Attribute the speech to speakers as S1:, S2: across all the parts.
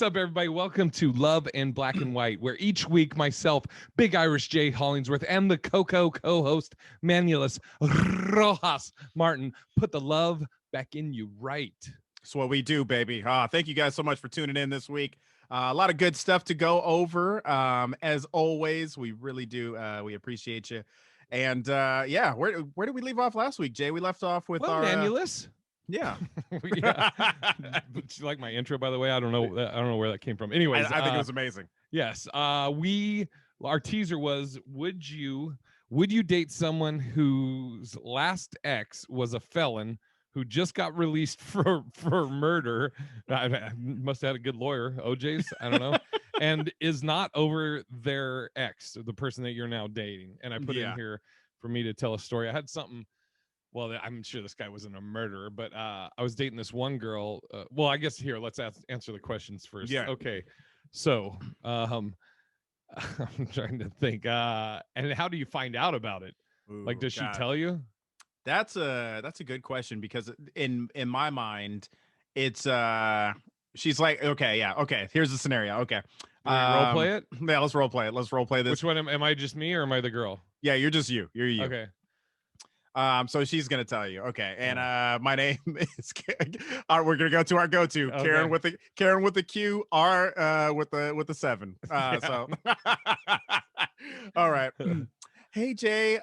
S1: What's up, everybody? Welcome to Love and Black and White, where each week myself, Big Irish Jay Hollingsworth, and the Coco co-host, Manulus Rojas Martin, put the love back in you right.
S2: That's what we do, baby. Thank you guys so much for tuning in this week. A lot of good stuff to go over. As always, we really do. We appreciate you. And yeah, where did we leave off last week, Jay? We left off with
S1: Well,
S2: our
S1: Manulus.
S2: Yeah.
S1: Yeah. Did you like my intro, by the way? I don't know where that came from. Anyways,
S2: I think it was amazing.
S1: Yes. Our teaser was, would you date someone whose last ex was a felon who just got released for murder? I must have had a good lawyer, OJ's, I don't know, and is not over their ex, the person that you're now dating. And I put in here for me to tell a story. I had something. Well, I'm sure this guy wasn't a murderer, but I was dating this one girl. Well, I guess here, let's answer the questions first.
S2: Yeah.
S1: Okay. So, I'm trying to think. And how do you find out about it?
S2: Ooh,
S1: like, does
S2: God.
S1: she tell you?
S2: That's a good question, because in my mind, it's she's like, okay, here's the scenario. Okay.
S1: Role play it?
S2: Yeah, let's role play it. Let's role play this.
S1: Which one am I, just me, or am I the girl?
S2: Yeah, you're just you. You're you.
S1: Okay.
S2: So she's gonna tell you, okay, and my name is. All right, we're gonna go to our go-to, okay. Karen with the Q, R with the 7. So, all right. Hey Jay,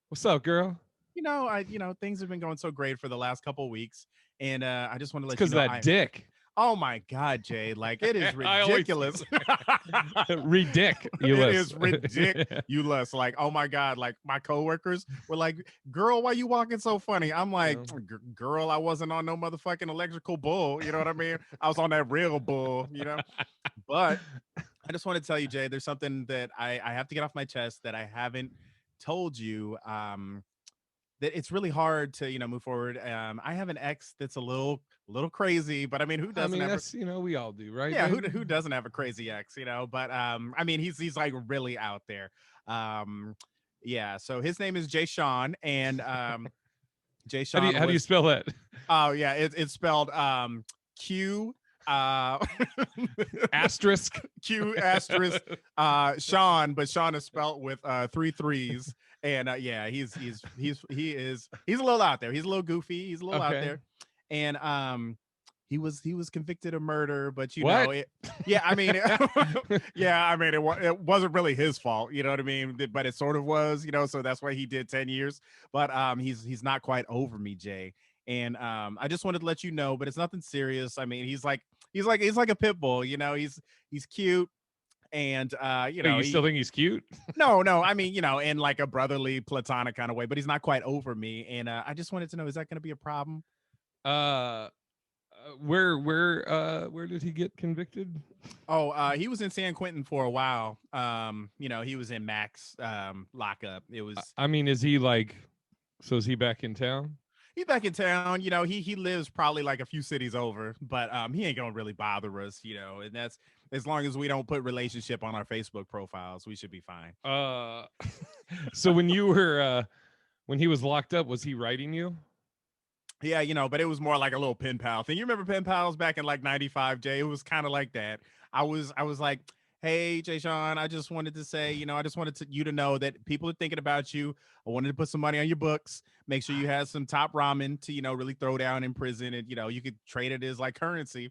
S1: what's up, girl?
S2: Things have been going so great for the last couple of weeks, and I just want to let you know,
S1: because of that dick.
S2: Oh my God, Jay! Like, it is ridiculous.
S1: Ridiculous.
S2: It is ridiculous. Like, oh my God! Like, my coworkers were like, "Girl, why you walking so funny?" I'm like, "Girl, I wasn't on no motherfucking electrical bull." You know what I mean? I was on that real bull. But I just want to tell you, Jay, there's something that I have to get off my chest that I haven't told you. That it's really hard to move forward. I have an ex that's a little crazy, but I mean, who doesn't?
S1: That's, we all do, right?
S2: Yeah, who doesn't have a crazy ex? But I mean, he's like really out there. Yeah. So his name is Jay Sean, and Jay Sean.
S1: How do you spell that?
S2: Oh yeah, it's spelled Q
S1: asterisk
S2: Q asterisk Sean, but Sean is spelled with 3 3s. And yeah, he is a little out there. He's a little goofy. He's a little out there. And he was convicted of murder, but I mean, it wasn't really his fault, you know what I mean? But it sort of was, so that's why he did 10 years. But he's not quite over me, Jay. And I just wanted to let you know, but it's nothing serious. I mean, he's like a pit bull, he's cute. And
S1: you still think he's cute?
S2: No, I mean, in like a brotherly, platonic kind of way, but he's not quite over me. And I just wanted to know, is that going to be a problem?
S1: Where did he get convicted?
S2: Oh, he was in San Quentin for a while. He was in Max lockup. It was.
S1: I mean, is he is he back in town?
S2: He's back in town. He lives probably like a few cities over, but he ain't gonna really bother us, and that's as long as we don't put relationship on our Facebook profiles, we should be fine.
S1: So when you were when he was locked up, was he writing you?
S2: Yeah, but it was more like a little pen pal thing. You remember pen pals back in like 95, Jay? It was kind of like that. I was like, hey, Jay Sean, I just wanted to say, I just wanted you to know that people are thinking about you. I wanted to put some money on your books. Make sure you have some top ramen to, really throw down in prison. And, you could trade it as like currency.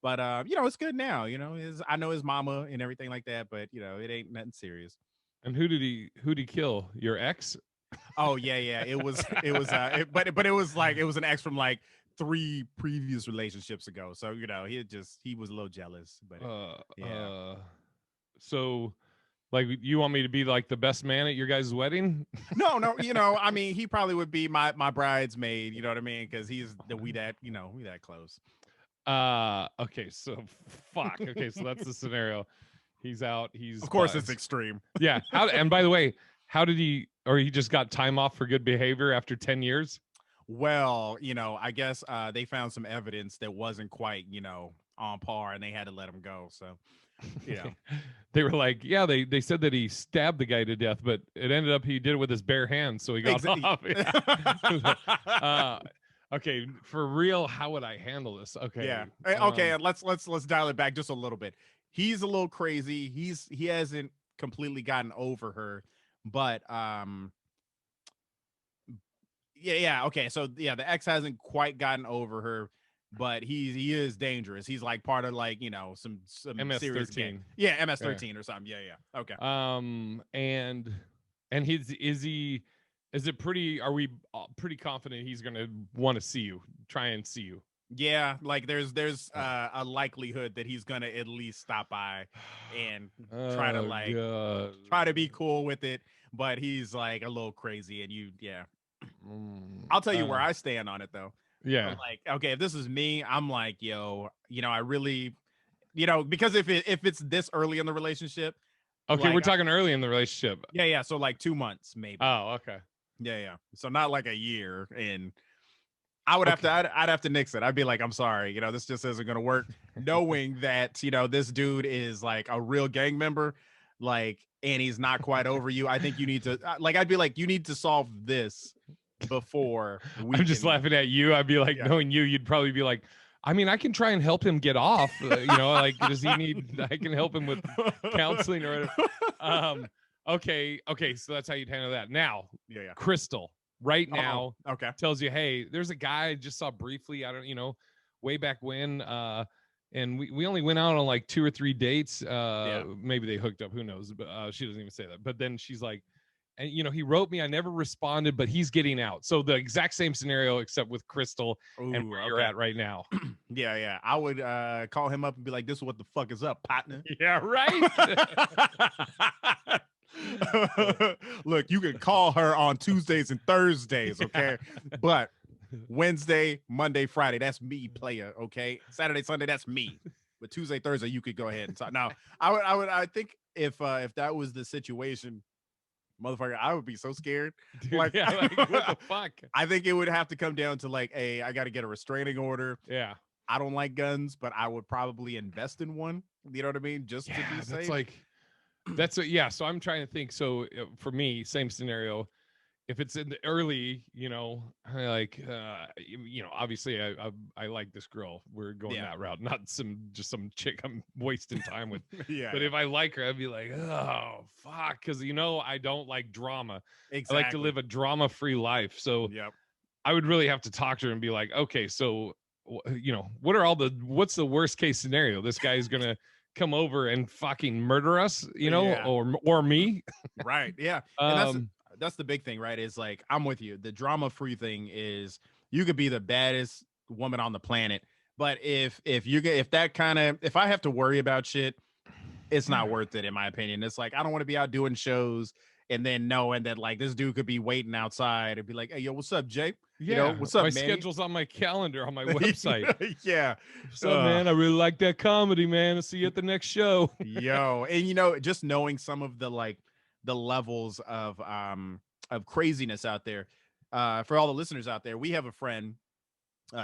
S2: But, it's good now. I know his mama and everything like that. But, it ain't nothing serious.
S1: And who'd he kill? Your ex?
S2: Oh, yeah. It was but it was like it was an ex from like 3 previous relationships ago. So, he was a little jealous. But yeah.
S1: So, like, you want me to be like the best man at your guys' wedding?
S2: No, I mean, he probably would be my bridesmaid, you know what I mean? Because we that close.
S1: Okay, so fuck. Okay, so that's the scenario. He's out.
S2: Of course, it's extreme.
S1: Yeah. And by the way, how did he just got time off for good behavior after 10 years?
S2: Well, I guess they found some evidence that wasn't quite, on par, and they had to let him go. So, yeah.
S1: They were like, yeah, they said that he stabbed the guy to death, but it ended up he did it with his bare hands, so he got off. Okay, for real, how would I handle this?
S2: Yeah.
S1: Okay.
S2: Okay, and let's dial it back just a little bit. He's a little crazy. He hasn't completely gotten over her, but yeah, okay. So yeah, the ex hasn't quite gotten over her, but he is dangerous. He's like part of like, some serious gang.
S1: MS-13.
S2: Yeah,
S1: Yeah.
S2: MS-13 or something. Yeah. Okay.
S1: And he's is it pretty, are we pretty confident he's gonna want to see you, try and see you?
S2: Yeah, like there's a likelihood that he's gonna at least stop by and try to
S1: Oh
S2: like
S1: god.
S2: try to be cool with it, but he's like a little crazy and yeah.
S1: Mm,
S2: I'll tell you where I stand on it though.
S1: yeah.
S2: Like, okay, if this is me, I'm like, yo, I really, because if it's this early in the relationship,
S1: Okay, we're
S2: like,
S1: talking early in the relationship.
S2: yeah, so like 2 months maybe.
S1: Oh, okay.
S2: Yeah. So not like a year. And I would have
S1: Okay.
S2: to, I'd have to nix it. I'd be like, I'm sorry, this just isn't gonna work. Knowing that, this dude is like a real gang member, like, and he's not quite over you. I think you need to, like, I'd be like, you need to solve this before we
S1: I'm just
S2: can.
S1: laughing at you. I'd be like,
S2: Yeah.
S1: knowing you, you'd probably be like, I mean, I can try and help him get off. Like, does he need? I can help him with counseling or whatever. Okay. So that's how you'd handle that. Now,
S2: Yeah.
S1: Crystal, right
S2: Oh,
S1: now,
S2: okay.
S1: tells you, hey, there's a guy I just saw briefly. I don't, way back when. And we only went out on like 2 or 3 dates.
S2: Yeah.
S1: Maybe they hooked up. Who knows? But she doesn't even say that. But then she's like, and he wrote me, I never responded, but he's getting out. So the exact same scenario except with Crystal and
S2: Ooh,
S1: where you're
S2: okay.
S1: at right now.
S2: Yeah. I would call him up and be like, this is what the fuck is up, partner.
S1: Yeah, right.
S2: Look, you can call her on Tuesdays and Thursdays, okay? But Wednesday, Monday, Friday, that's me, player, okay? Saturday, Sunday, that's me. But Tuesday, Thursday, you could go ahead and talk. Now, I think if that was the situation, motherfucker, I would be so scared.
S1: Dude,
S2: Like,
S1: yeah, like what the fuck?
S2: I think it would have to come down to like, hey, I got to get a restraining order.
S1: Yeah.
S2: I don't like guns, but I would probably invest in one. You know what I mean? Just to be safe.
S1: That's like, that's what, yeah. So I'm trying to think. So for me, same scenario. If it's in the early, I like, obviously I like this girl. We're going that route, not just some chick I'm wasting time with.
S2: Yeah.
S1: But if I like her, I'd be like, oh fuck, because I don't like drama.
S2: Exactly.
S1: I like to live a drama-free life. So
S2: Yep.
S1: I would really have to talk to her and be like, okay, so what's the worst case scenario? This guy is gonna come over and fucking murder us,
S2: Yeah.
S1: or me.
S2: Right. Yeah. And that's the big thing, right? Is like, I'm with you. The drama free thing is, you could be the baddest woman on the planet, but if I have to worry about shit, it's not worth it, in my opinion. It's like, I don't want to be out doing shows and then knowing that like this dude could be waiting outside and be like, hey, yo, what's up, Jay?
S1: Yeah,
S2: what's up,
S1: my
S2: Manny?
S1: schedule's on my calendar on my website.
S2: Yeah.
S1: What's up, man? I really like that comedy, man. I'll see you at the next show.
S2: Yo, and just knowing some of the levels of craziness out there. For all the listeners out there, we have a friend,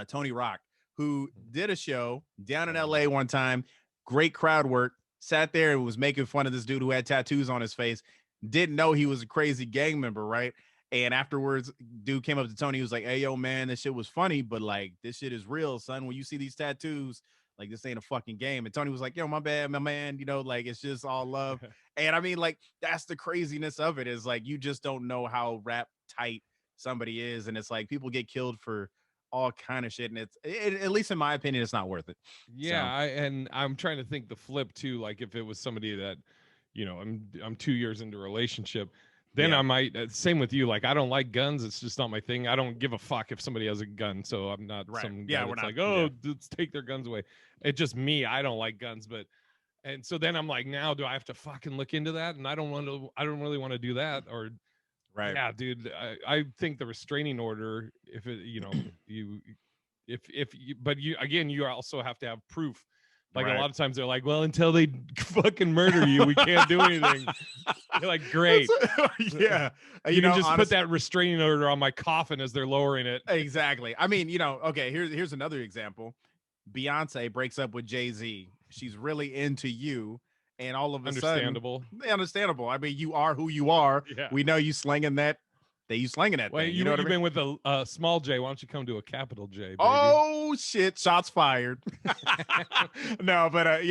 S2: Tony Rock, who did a show down in LA one time. Great crowd work. Sat there and was making fun of this dude who had tattoos on his face. Didn't know he was a crazy gang member, right? And afterwards, dude came up to Tony. He was like, hey, yo, man, this shit was funny, but like, this shit is real, son. When you see these tattoos, like, this ain't a fucking game. And Tony was like, yo, my bad, my man. Like, it's just all love. And I mean, like, that's the craziness of it, is like, you just don't know how rap tight somebody is. And it's like, people get killed for all kind of shit. And at least in my opinion, it's not worth it.
S1: Yeah. And I'm trying to think the flip too. Like if it was somebody that, I'm 2 years into a relationship, then I might, same with you. Like, I don't like guns. It's just not my thing. I don't give a fuck if somebody has a gun. So I'm not some guy that's like, oh, let's take their guns away. It's just me. I don't like guns, and so then I'm like, now do I have to fucking look into that? And I don't really want to do that. Or,
S2: right.
S1: Yeah, dude, I think the restraining order, if it, but you also have to have proof. Like, a lot of times they're like, well, until they fucking murder you, we can't do anything. You're like, great.
S2: Yeah.
S1: You can just put that restraining order on my coffin as they're lowering it.
S2: Exactly. I mean, okay, here's another example. Beyonce breaks up with Jay-Z. She's really into you. And all of a sudden, understandable. I mean, you are who you are.
S1: Yeah.
S2: We know you slinging that they use slang in that
S1: Well,
S2: thing. You know what I
S1: you've
S2: mean?
S1: been with a small J. Why don't you come to a capital J, baby?
S2: Oh shit! Shots fired. No, but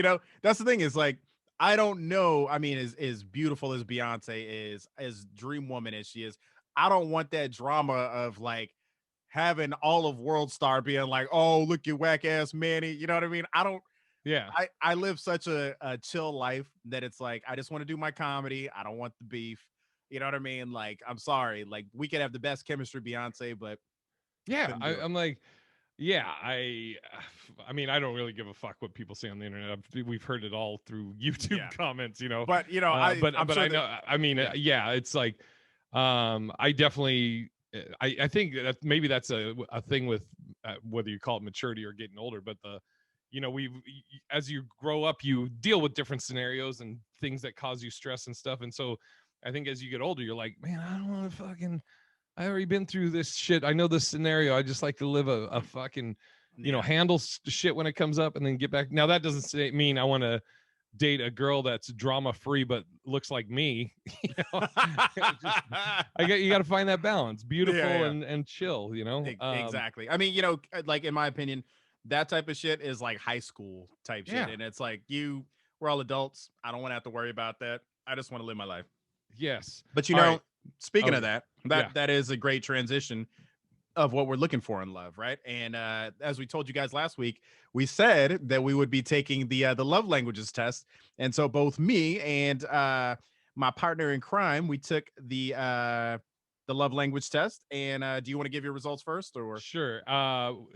S2: that's the thing is like I don't know. I mean, as beautiful as Beyonce is, as dream woman as she is, I don't want that drama of like having all of World Star being like, oh, look at whack ass Manny. You know what I mean? I don't.
S1: Yeah.
S2: I live such a chill life that it's like I just want to do my comedy. I don't want the beef. You know what I mean? Like, I'm sorry. Like, we could have the best chemistry, Beyonce, but
S1: Yeah.
S2: couldn't do it.
S1: I'm like, yeah, I mean, I don't really give a fuck what people say on the internet. We've heard it all through YouTube
S2: Yeah.
S1: comments,
S2: But I'm
S1: but
S2: sure
S1: I
S2: that
S1: know, I mean,
S2: yeah.
S1: yeah, it's like, I definitely, I think that maybe that's a thing with whether you call it maturity or getting older, but as you grow up, you deal with different scenarios and things that cause you stress and stuff, and so I think as you get older, you're like, man, I don't want to fucking I already been through this shit. I know this scenario. I just like to live a fucking,
S2: Yeah.
S1: handle shit when it comes up and then get back. Now that doesn't mean I want to date a girl that's drama free but looks like me. you know, just, you got to find that balance, beautiful
S2: Yeah.
S1: and chill.
S2: Exactly. I mean, like in my opinion, that type of shit is like high school type shit.
S1: Yeah,
S2: And it's like we're all adults. I don't want to have to worry about that. I just want to live my life.
S1: yes.
S2: But
S1: All right.
S2: speaking
S1: Oh
S2: of that,
S1: yeah,
S2: that is a great transition of what we're looking for in love, right? And as we told you guys last week, we said that we would be taking the love languages test, and so both me and my partner in crime, we took the love language test. And do you want to give your results first, or
S1: sure.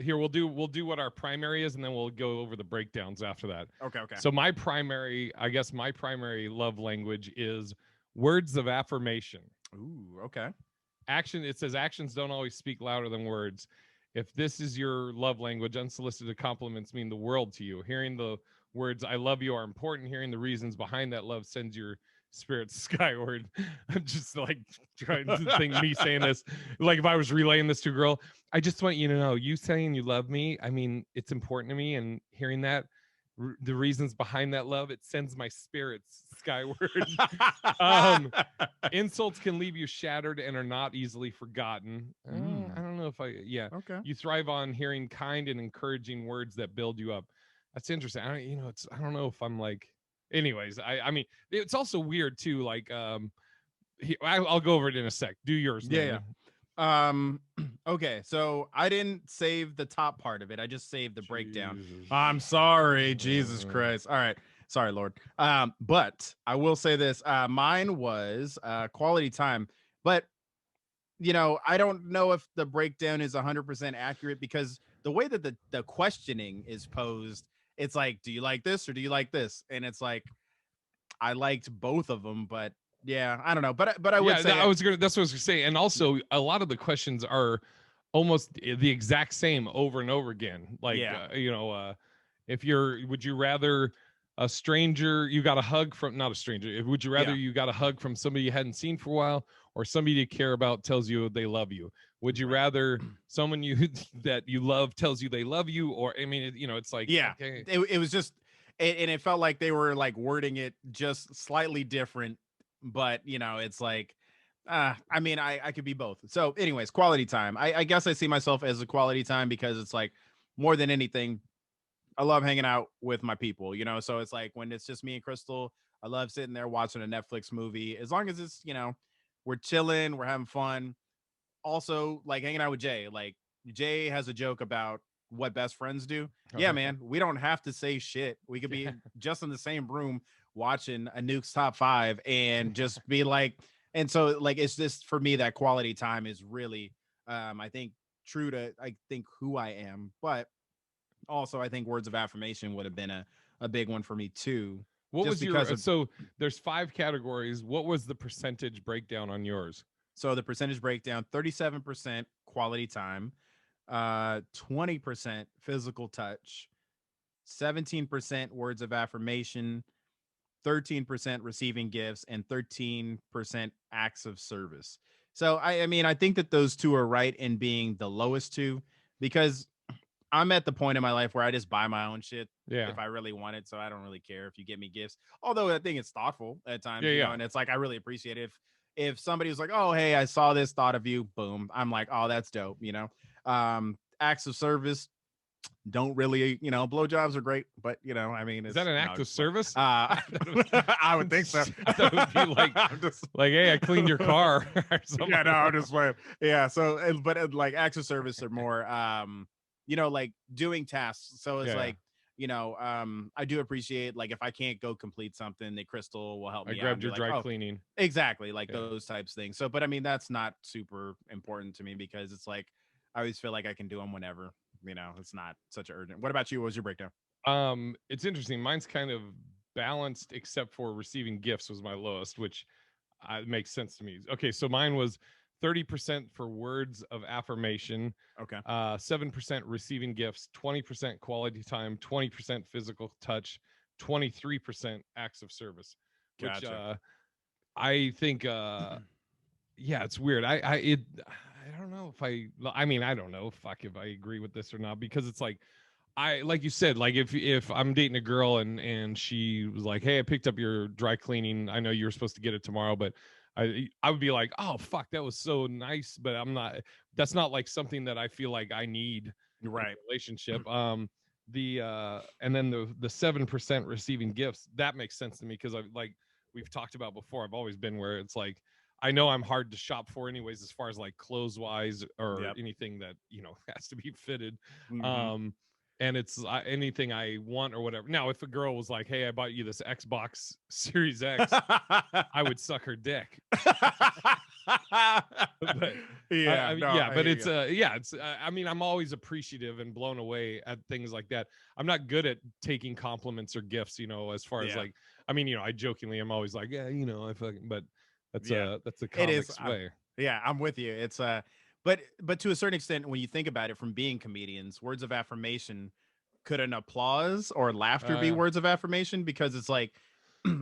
S1: Here we'll do what our primary is, and then we'll go over the breakdowns after that.
S2: okay, okay,
S1: So I guess my primary love language is words of affirmation.
S2: ooh, okay,
S1: It says actions don't always speak louder than words. If this is your love language, unsolicited compliments mean the world to you. Hearing the words I love you are important. Hearing the reasons behind that love sends your spirit skyward. I'm just like trying to think me saying this. Like if I was relaying this to a girl, I just want you to know, you saying you love me, I mean, it's important to me. And hearing that, the reasons behind that love, it sends my spirits skyward. um Insults can leave you shattered and are not easily forgotten. I
S2: mm,
S1: don't know if yeah.
S2: okay.
S1: You thrive on hearing kind and encouraging words that build you up. That's interesting. I don't know if I'm like, anyways, I mean, it's also weird too. Like, I'll go over it in a sec. Do yours,
S2: Yeah, yeah.
S1: Manny.
S2: Okay, so I didn't save the top part of it. I just saved the breakdown.
S1: Jesus.
S2: I'm sorry, Jesus Christ. All right. Sorry, Lord. But I will say this. Mine was quality time. But I don't know if the breakdown is 100% accurate because the way that the questioning is posed, it's like, do you like this or do you like this? And it's like I liked both of them, but yeah, I don't know. But I would
S1: Yeah,
S2: say
S1: that's what I was gonna say. And also a lot of the questions are almost the exact same over and over again. Like
S2: yeah.
S1: if would you rather a stranger you got a hug from, not a stranger, would you rather
S2: Yeah.
S1: you got a hug from somebody you hadn't seen for a while, or somebody you care about tells you they love you? Would you
S2: Right.
S1: rather someone you that you love tells you they love you, or I mean, it's like,
S2: Yeah,
S1: okay.
S2: it was just, and it felt like they were like wording it just slightly different, but it's like, I mean, I could be both. So, anyways, quality time. I guess I see myself as a quality time because it's like more than anything, I love hanging out with my people. So it's like when it's just me and Crystal, I love sitting there watching a Netflix movie. As long as it's we're chilling, we're having fun. Also, like hanging out with Jay. Like Jay has a joke about what best friends do. Yeah,
S1: Okay.
S2: man, we don't have to say shit. We could
S1: Yeah.
S2: be just in the same room watching a Nuke's top five and just be like, and so like it's just for me that quality time is really, I think true to I think who I am, but also I think words of affirmation would have been a big one for me too,
S1: What
S2: just
S1: was
S2: because
S1: your
S2: of
S1: so there's 5 categories. What was the percentage breakdown on yours?
S2: so the percentage breakdown: 37% quality time, 20% physical touch, 17% words of affirmation, 13% receiving gifts, and 13% acts of service. So I mean, I think that those two are right in being the lowest two because I'm at the point in my life where I just buy my own shit
S1: Yeah.
S2: if I really want it. So I don't really care if you get me gifts. Although I think it's thoughtful at
S1: Yeah,
S2: times,
S1: yeah.
S2: and it's like I really appreciate it if somebody was like, oh, hey, I saw this, thought of you, boom, I'm like, oh, that's dope, you know. Acts of service, don't really, you know, blowjobs are great, but you know, I mean,
S1: Is that
S2: it's
S1: an
S2: no,
S1: act of
S2: just like,
S1: service? I thought it was,
S2: I would think so.
S1: I thought it would be
S2: I'm just,
S1: like, hey, I cleaned your car or something
S2: yeah, no,
S1: like
S2: I'm
S1: that.
S2: just playing. Yeah, so, but like acts of service are more, you know, like doing tasks. So it's
S1: Yeah,
S2: like, you know, I do appreciate like if I can't go complete something, the Crystal will help
S1: I
S2: me out and
S1: grabbed
S2: be
S1: your
S2: like,
S1: dry
S2: oh,
S1: cleaning.
S2: exactly, like
S1: Yeah.
S2: those types things. So, but I mean, that's not super important to me because it's like I always feel like I can do them whenever. You know, it's not such an urgent. What about you? What was your breakdown?
S1: It's interesting. Mine's kind of balanced, except for receiving gifts was my lowest, which makes sense to me. Okay, so mine was 30% for words of affirmation,
S2: Okay,
S1: 7% receiving gifts, 20% quality time, 20% physical touch, 23% acts of service, which
S2: gotcha.
S1: I think yeah, it's weird. I don't know if I mean, I don't know fuck if I agree with this or not, because it's like I like you said, like if I'm dating a girl and she was like, "Hey, I picked up your dry cleaning. I know you were supposed to get it tomorrow, but I would be like, "Oh, fuck, that was so nice," but I'm not, that's not like something that I feel like I need
S2: You're
S1: in
S2: right.
S1: a relationship. And then the 7% receiving gifts, that makes sense to me, because I like we've talked about before, I've always been where it's like I know I'm hard to shop for anyways, as far as like clothes wise or
S2: Yep.
S1: anything that, has to be fitted.
S2: Mm-hmm.
S1: Um and it's anything I want or whatever. Now, if a girl was like, "Hey, I bought you this Xbox Series X," I would suck her dick. But
S2: Yeah, no,
S1: yeah,
S2: I
S1: but
S2: hear
S1: it's
S2: you.
S1: yeah, it's I mean, I'm always appreciative and blown away at things like that. I'm not good at taking compliments or gifts, as far as
S2: Yeah,
S1: like, I mean, I jokingly I'm always like, yeah, I fucking, but
S2: yeah,
S1: that's a
S2: it is.
S1: comic's way.
S2: Yeah, I'm with you. It's but to a certain extent, when you think about it, from being comedians, words of affirmation, could an applause or laughter be
S1: Uh
S2: words of affirmation? Because it's like,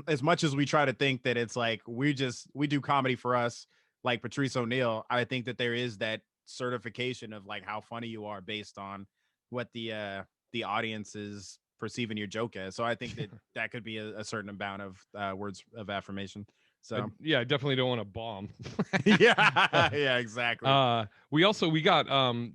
S2: as much as we try to think that it's like we do comedy for us, like Patrice O'Neill, I think that there is that certification of like how funny you are based on what the audience is perceiving your joke as. So I think that that could be a certain amount of words of affirmation. So
S1: yeah, I definitely don't want to bomb.
S2: yeah, yeah, exactly.
S1: We got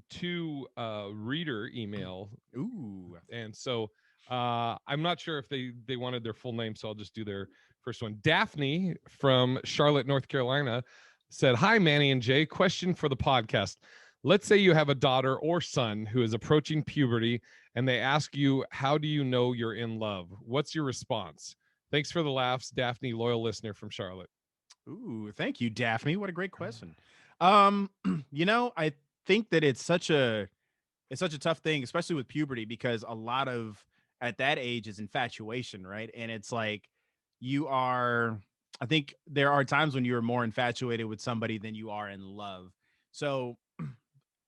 S1: two reader email,
S2: Ooh.
S1: and so I'm not sure if they wanted their full name, so I'll just do their first one. Daphne from Charlotte, North Carolina said, "Hi, Manny and Jay. Question for the podcast. Let's say you have a daughter or son who is approaching puberty, and they ask you, 'How do you know you're in love?' What's your response? Thanks for the laughs, Daphne, loyal listener from Charlotte."
S2: Ooh, thank you, Daphne. What a great question. You know, I think that it's such a tough thing, especially with puberty, because a lot of at that age is infatuation, right? And it's like you are, I think there are times when you are more infatuated with somebody than you are in love. So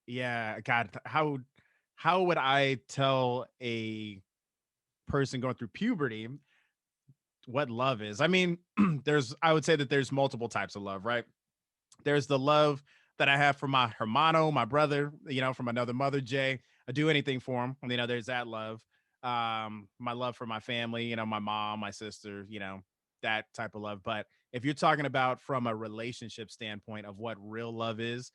S2: yeah, God, how would I tell a person going through puberty what love is? I mean, I would say that there's multiple types of love, right? There's the love that I have for my hermano, my brother, you know, from another mother, Jay. I do anything for him. You know, there's that love. My love for my family, you know, my mom, my sister, you know, that type of love. But if you're talking about from a relationship standpoint of what real love is,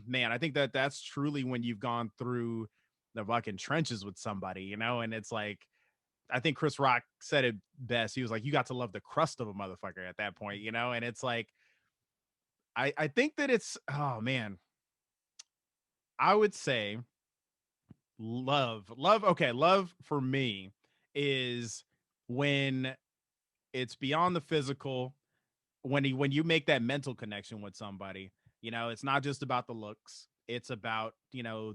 S2: man, I think that that's truly when you've gone through the fucking trenches with somebody, you know, and it's like, I think Chris Rock said it best. He was like, you got to love the crust of a motherfucker at that point, you know, and it's like, I think that it's, oh man, I would say love. Okay, love for me is when it's beyond the physical, when you make that mental connection with somebody. You know, it's not just about the looks, it's about, you know,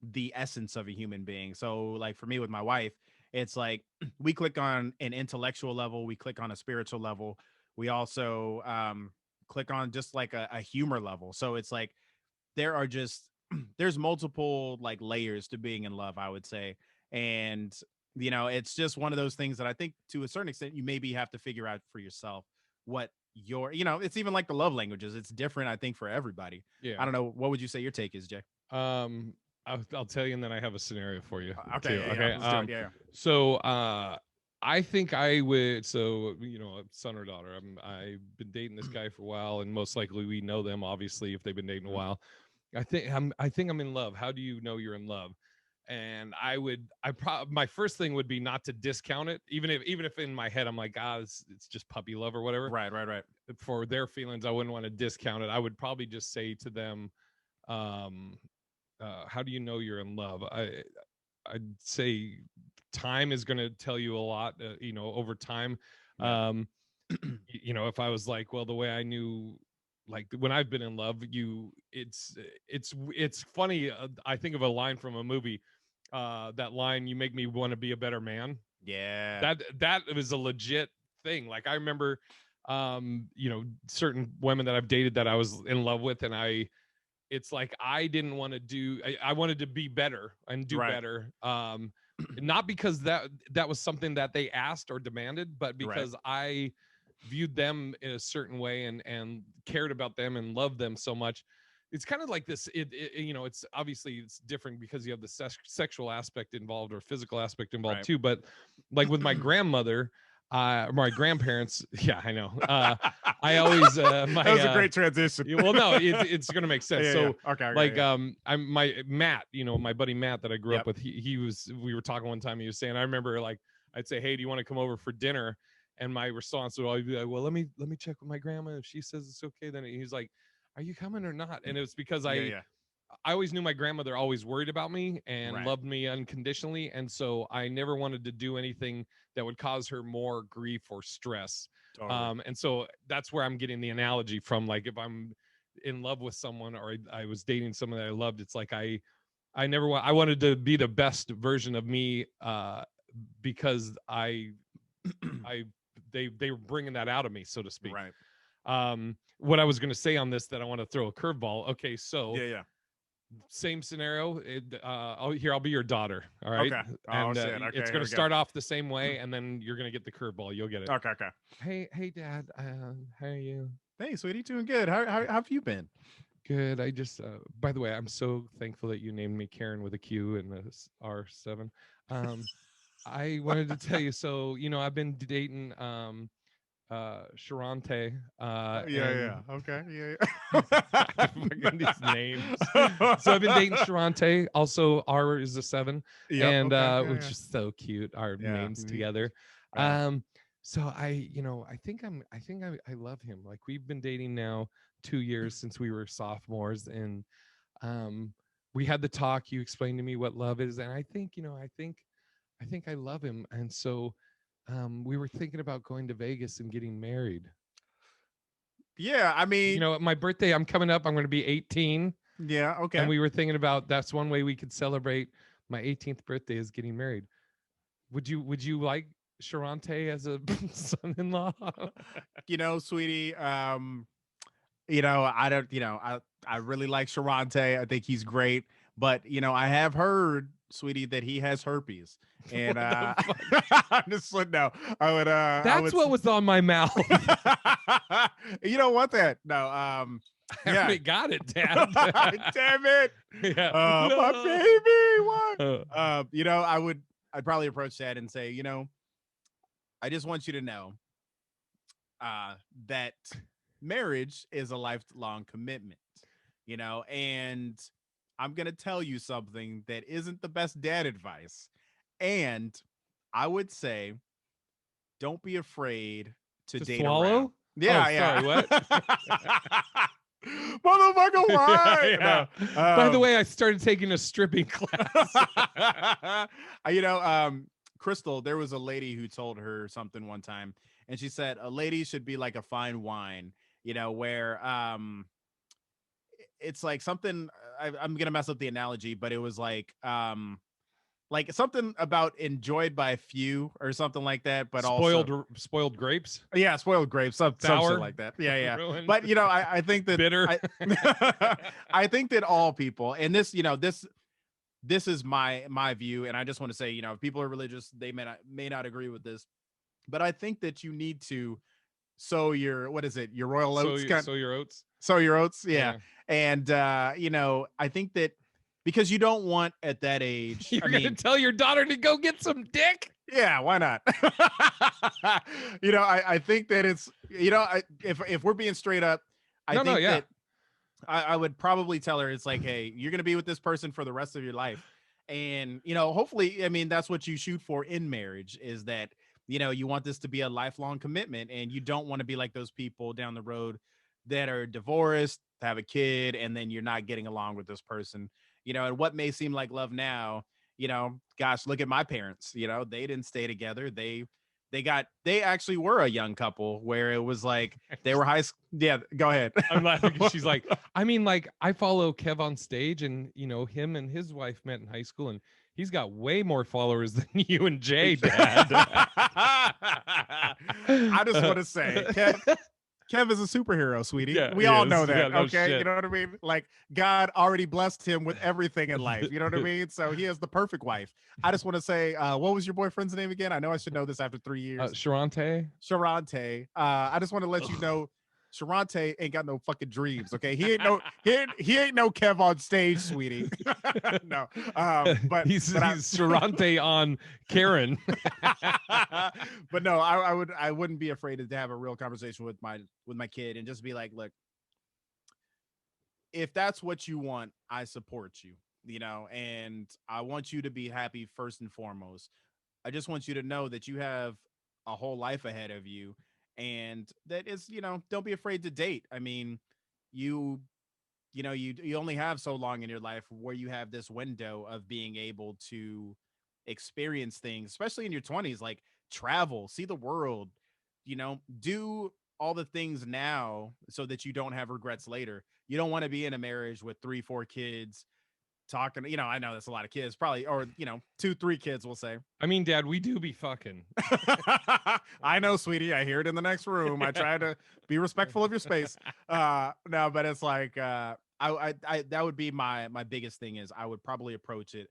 S2: the essence of a human being. So like for me with my wife, it's like we click on an intellectual level, we click on a spiritual level, we also click on just like a humor level. So it's like there are just there's multiple like layers to being in love, I would say. And you know, it's just one of those things that I think to a certain extent you maybe have to figure out for yourself what your, you know, it's even like the love languages. It's different, I think, for everybody. I
S1: Yeah.
S2: don't know. What would you say your take is, Jay?
S1: I'll tell you, and then I have a scenario for you
S2: Okay,
S1: too.
S2: yeah, yeah.
S1: Okay.
S2: Let's do it. Yeah.
S1: So I think I would. So, a son or daughter. I've been dating this guy for a while, and most likely we know them. Obviously, if they've been dating a while, I think I'm in love. How do you know you're in love? And my first thing would be not to discount it, even if in my head I'm like, it's just puppy love or whatever.
S2: Right.
S1: For their feelings, I wouldn't want to discount it. I would probably just say to them, um, how do you know you're in love? I'd say time is going to tell you a lot, over time.
S2: Yeah.
S1: If I was like, well, the way I knew, like when I've been in love, it's funny. I think of a line from a movie, that line, "You make me want to be a better man."
S2: Yeah.
S1: That was a legit thing. Like I remember, certain women that I've dated that I was in love with, and it's like I didn't want to I wanted to be better and do
S2: Right.
S1: better. Not because that was something that they asked or demanded, but
S2: Right.
S1: because I viewed them in a certain way and cared about them and loved them so much. It's kind of like this. It's obviously it's different because you have the sexual aspect involved or physical aspect involved
S2: Right.
S1: too. But like with my grandmother, my grandparents, yeah, I know. I always
S2: That was a great transition.
S1: well, no, it's gonna make sense.
S2: Yeah,
S1: So,
S2: yeah. Okay,
S1: like,
S2: yeah.
S1: I'm my Matt, my buddy Matt that I grew up
S2: Yep.
S1: with. We were talking one time. He was saying, I remember, like, I'd say, hey, do you want to come over for dinner? And my response would always be like, well, let me check with my grandma. If she says it's okay, then he's like, are you coming or not? And it was because
S2: Yeah, yeah.
S1: I always knew my grandmother always worried about me and
S2: Right.
S1: loved me unconditionally, and so I never wanted to do anything that would cause her more grief or stress.
S2: Totally.
S1: And so that's where I'm getting the analogy from. Like if I'm in love with someone or I was dating someone that I loved, it's like I wanted to be the best version of me, because they were bringing that out of me, so to speak.
S2: Right.
S1: What I was going to say on this, that I want to throw a curveball. Okay, so
S2: Yeah, yeah.
S1: same scenario. I'll be your daughter. All right.
S2: Okay. Oh,
S1: And
S2: shit. Okay,
S1: it's
S2: here
S1: going
S2: we
S1: to
S2: go.
S1: start off the same way, and then you're going to get the curveball. You'll get it.
S2: Okay.
S1: Hey, Dad. How are you?
S2: Hey, sweetie, doing good. How have you been?
S1: Good. I just, by the way, I'm so thankful that you named me Karen with a Q and a R7. I wanted to tell you. So, I've been dating Sharante,
S2: Oh,
S1: and
S2: yeah. Okay. Yeah.
S1: fucking these names. So I've been dating Sharante. Also, R is a 7,
S2: Yep.
S1: and
S2: Okay.
S1: which is so cute. Our
S2: Yeah.
S1: names together.
S2: Yeah.
S1: So I love him. Like we've been dating now 2 years since we were sophomores, and um, we had the talk. You explained to me what love is, and I think I love him, and so we were thinking about going to Vegas and getting married.
S2: Yeah. I mean,
S1: My birthday, I'm coming up. I'm going to be 18.
S2: yeah.
S1: And
S2: Okay.
S1: we were thinking about that's one way we could celebrate my 18th birthday is getting married. Would you like Sharante as a son-in-law?
S2: Sweetie. I don't. I really like Sharante. I think he's great. But I have heard, sweetie, that he has herpes. And
S1: What the fuck?
S2: I'm just no. I would.
S1: That's what was on my mouth.
S2: You don't want that. No.
S1: I
S2: Yeah.
S1: already got it, Dad.
S2: Damn it.
S1: Yeah.
S2: My
S1: No.
S2: baby. What?
S1: Uh,
S2: I'd probably approach that and say, I just want you to know that marriage is a lifelong commitment, and I'm going to tell you something that isn't the best dad advice. And I would say, don't be afraid to
S1: to
S2: date around.
S1: swallow?
S2: Yeah,
S1: Oh, sorry, what?
S2: Motherfucker, why?
S1: Yeah.
S2: No.
S1: By the way, I started taking a stripping class.
S2: Crystal, there was a lady who told her something one time, and she said a lady should be like a fine wine, where it's like something. I'm gonna mess up the analogy, but it was like something about enjoyed by a few or something like that. But also,
S1: spoiled grapes,
S2: yeah, spoiled grapes, some
S1: sour,
S2: shit like that. Yeah.
S1: ruined,
S2: But I think that
S1: bitter.
S2: I think that all people, and this is my view, and I just want to say, if people are religious, they may not agree with this, but I think that you need to sow your, what is it, your royal oats,
S1: sow your oats.
S2: sow your oats, yeah. And I think that because you don't want at that age.
S1: You're gonna tell your daughter to go get some dick?
S2: Yeah, why not? I think that it's, if we're being straight up, I
S1: No, no,
S2: think
S1: yeah.
S2: that I would probably tell her it's like, hey, you're gonna be with this person for the rest of your life. And hopefully, I mean, that's what you shoot for in marriage, is that you want this to be a lifelong commitment, and you don't want to be like those people down the road that are divorced, have a kid, and then you're not getting along with this person. And what may seem like love now, gosh, look at my parents. They didn't stay together. They actually were a young couple where it was like they were high school. Yeah, go ahead.
S1: I'm laughing because she's like, I mean, like, I follow Kev on stage, and him and his wife met in high school, and he's got way more followers than you and Jay, Dad.
S2: I just want to say, Kev is a superhero, sweetie.
S1: Yeah,
S2: We
S1: he
S2: all
S1: is.
S2: know
S1: Yeah,
S2: that.
S1: no
S2: Okay.
S1: shit.
S2: You know what I mean? Like, God already blessed him with everything in life. You know what I mean? So he has the perfect wife. I just want to say, what was your boyfriend's name again? I know I should know this after 3 years.
S1: Sharante.
S2: Sharante. I just want to let you know, Sharante ain't got no fucking dreams. Okay, he ain't no Kev on stage, sweetie. No, but
S1: he's
S2: but I,
S1: Sharante on Karen.
S2: but no, I wouldn't be afraid to have a real conversation with my kid and just be like, look, if that's what you want, I support you. And I want you to be happy first and foremost. I just want you to know that you have a whole life ahead of you, and that is, don't be afraid to date. I mean, you you only have so long in your life where you have this window of being able to experience things, especially in your 20s, like travel, see the world, do all the things now so that you don't have regrets later. You don't want to be in a marriage with 3 4 kids talking, I know that's a lot of kids, probably, or 2 3 kids, we'll say.
S1: I mean, Dad, we do be fucking.
S2: I know, sweetie. I hear it in the next room. I try to be respectful of your space. No, but it's like, I that would be my biggest thing, is I would probably approach it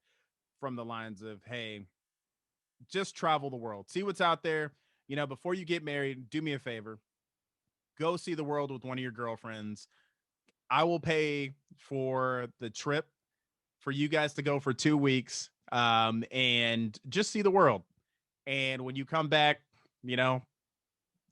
S2: from the lines of, hey, just travel the world, see what's out there. Before you get married, do me a favor, go see the world with one of your girlfriends. I will pay for the trip for you guys to go for 2 weeks, and just see the world. And when you come back, you know,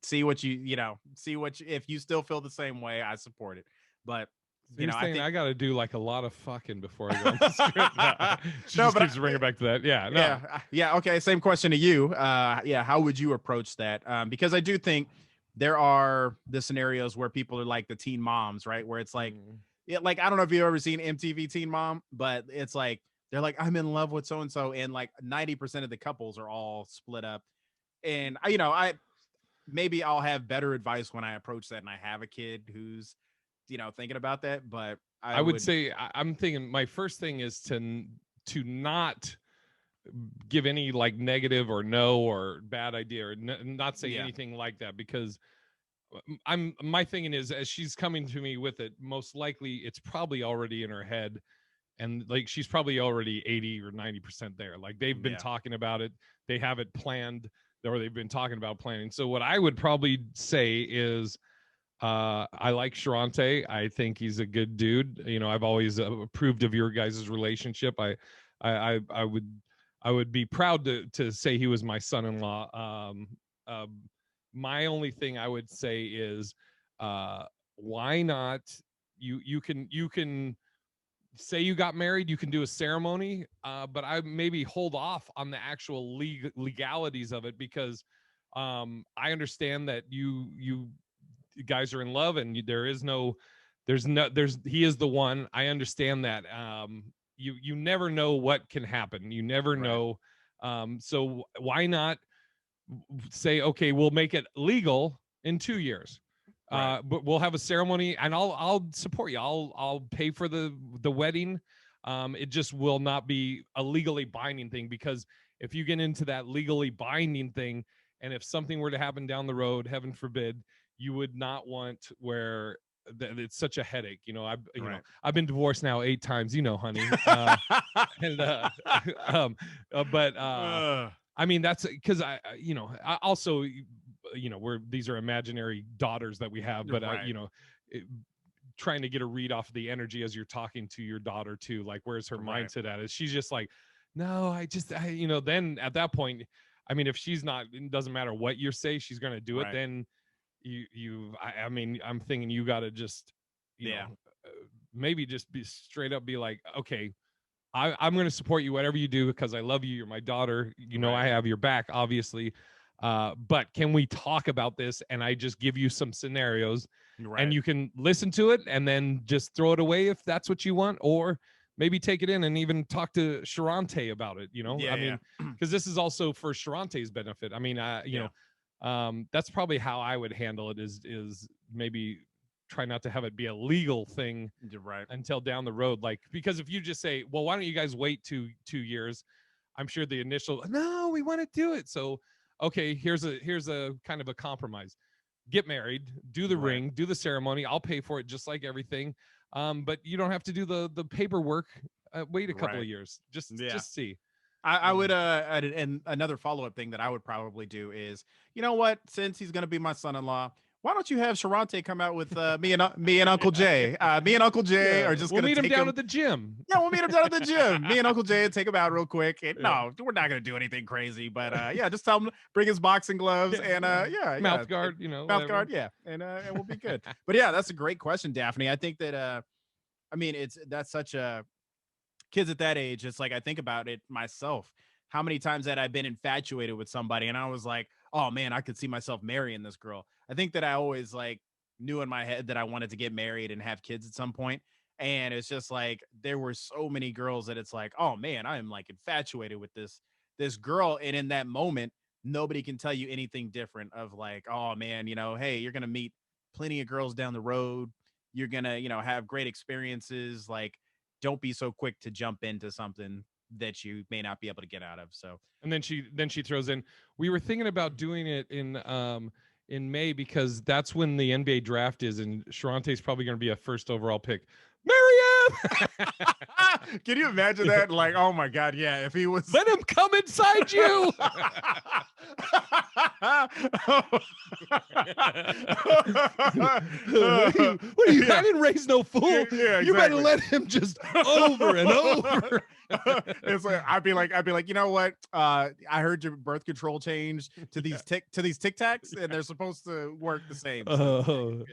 S2: see what if you still feel the same way, I support it. But
S1: So you're
S2: I
S1: saying
S2: think,
S1: I got to do like a lot of fucking before I go on the script? No, she
S2: no,
S1: just
S2: but
S1: keeps bringing back to that. Yeah, no.
S2: yeah. Okay. Same question to you. Yeah. How would you approach that? Because I do think there are the scenarios where people are like the teen moms, right? Where it's like,
S1: Mm.
S2: yeah, like, I don't know if you've ever seen MTV Teen Mom, but it's like, they're like, I'm in love with so and so, and like 90% of the couples are all split up. And I maybe I'll have better advice when I approach that and I have a kid who's, thinking about that. But I
S1: I would
S2: would,
S1: say I'm thinking my first thing is to not give any like negative or no or bad idea or not say
S2: yeah,
S1: anything like that, because I'm my thinking is, as she's coming to me with it, most likely it's probably already in her head, and like she's probably already 80 or 90% there. Like they've been
S2: yeah,
S1: talking about it, they have it planned, or they've been talking about planning. So what I would probably say is, I like Sharante. I think he's a good dude. I've always approved of your guys' relationship. I would be proud to say he was my son-in-law. Uh, my only thing I would say is, why not? You can say you got married, you can do a ceremony, but I maybe hold off on the actual legalities of it, because I understand that you guys are in love, and there's he is the one. I understand that. You never know what can happen, you never
S2: right,
S1: know. So why not say, okay, we'll make it legal in 2 years,
S2: right,
S1: but we'll have a ceremony, and I'll support you. I'll pay for the wedding. It just will not be a legally binding thing, because if you get into that legally binding thing, and if something were to happen down the road, heaven forbid, you would not want where it's such a headache.
S2: right.
S1: I've been divorced now 8 times, honey. And but I mean, that's because I also, these are imaginary daughters that we have, but
S2: Right,
S1: it, trying to get a read off of the energy as you're talking to your daughter too, like where's her
S2: right,
S1: mindset at? Is she's just like, no, then at that point, I mean, if she's not, it doesn't matter what you say, she's going to do it.
S2: Right.
S1: Then I mean, I'm thinking you got to just, you know,
S2: Yeah.
S1: uh, maybe just be straight up, be like, okay, I'm going to support you, whatever you do, because I love you. You're my daughter. You know,
S2: Right.
S1: I have your back, obviously. But can we talk about this? And I just give you some scenarios, and
S2: Right.
S1: you can listen to it and then just throw it away if that's what you want, or maybe take it in and even talk to Sharante about it. You know,
S2: Yeah.
S1: I mean,
S2: Yeah.
S1: because this is also for Sharante's benefit. I mean, you
S2: Yeah.
S1: know, that's probably how I would handle it. Is maybe try not to have it be a legal thing
S2: You're right.
S1: until down the road. Like, because if you just say, well, why don't you guys wait 2 years, I'm sure the initial, no, we want to do it. So okay, here's a kind of a compromise. Get married, do the
S2: Right.
S1: ring, do the ceremony, I'll pay for it just like everything. But you don't have to do the paperwork. Wait a couple
S2: Right.
S1: of years,
S2: Yeah.
S1: just see.
S2: I
S1: Yeah.
S2: would and another follow-up thing that I would probably do is, you know what, since he's gonna be my son-in-law, why don't you have Sharante come out with me and Uncle Jay? Me and Uncle Jay
S1: Yeah,
S2: are just
S1: we'll
S2: gonna
S1: meet him
S2: take
S1: down
S2: him.
S1: at the gym.
S2: Yeah, we'll meet him down at the gym. Me and Uncle Jay take him out real quick. And
S1: Yeah.
S2: no, we're not gonna do anything crazy, but yeah, just tell him to bring his boxing gloves
S1: Yeah,
S2: and
S1: yeah.
S2: yeah,
S1: Mouth guard, you know,
S2: mouth
S1: whatever.
S2: guard, yeah, and we'll be good. But yeah, that's a great question, Daphne. I think that I mean, that's such a kids at that age, it's like I think about it myself. How many times that I've been infatuated with somebody and I was like, oh man, I could see myself marrying this girl. I think that I always like knew in my head that I wanted to get married and have kids at some point. And it's just like there were so many girls that it's like, oh man, I am like infatuated with this girl. And in that moment, nobody can tell you anything different of like, oh man, hey, you're gonna meet plenty of girls down the road. You're gonna, have great experiences. Like, don't be so quick to jump into something that you may not be able to get out of. So
S1: And then she throws in, we were thinking about doing it in May because that's when the NBA draft is, and Sharante's probably going to be a first overall pick. Marianne,
S2: can you imagine that? Like, oh my God, yeah, if he was
S1: let him come inside you. What are you? I
S2: Yeah.
S1: didn't raise no fool.
S2: Yeah,
S1: You better
S2: exactly.
S1: let him just over and over.
S2: It's like I'd be like, you know what? I heard your birth control changed to these Tic Tacs, and they're supposed to work the same. So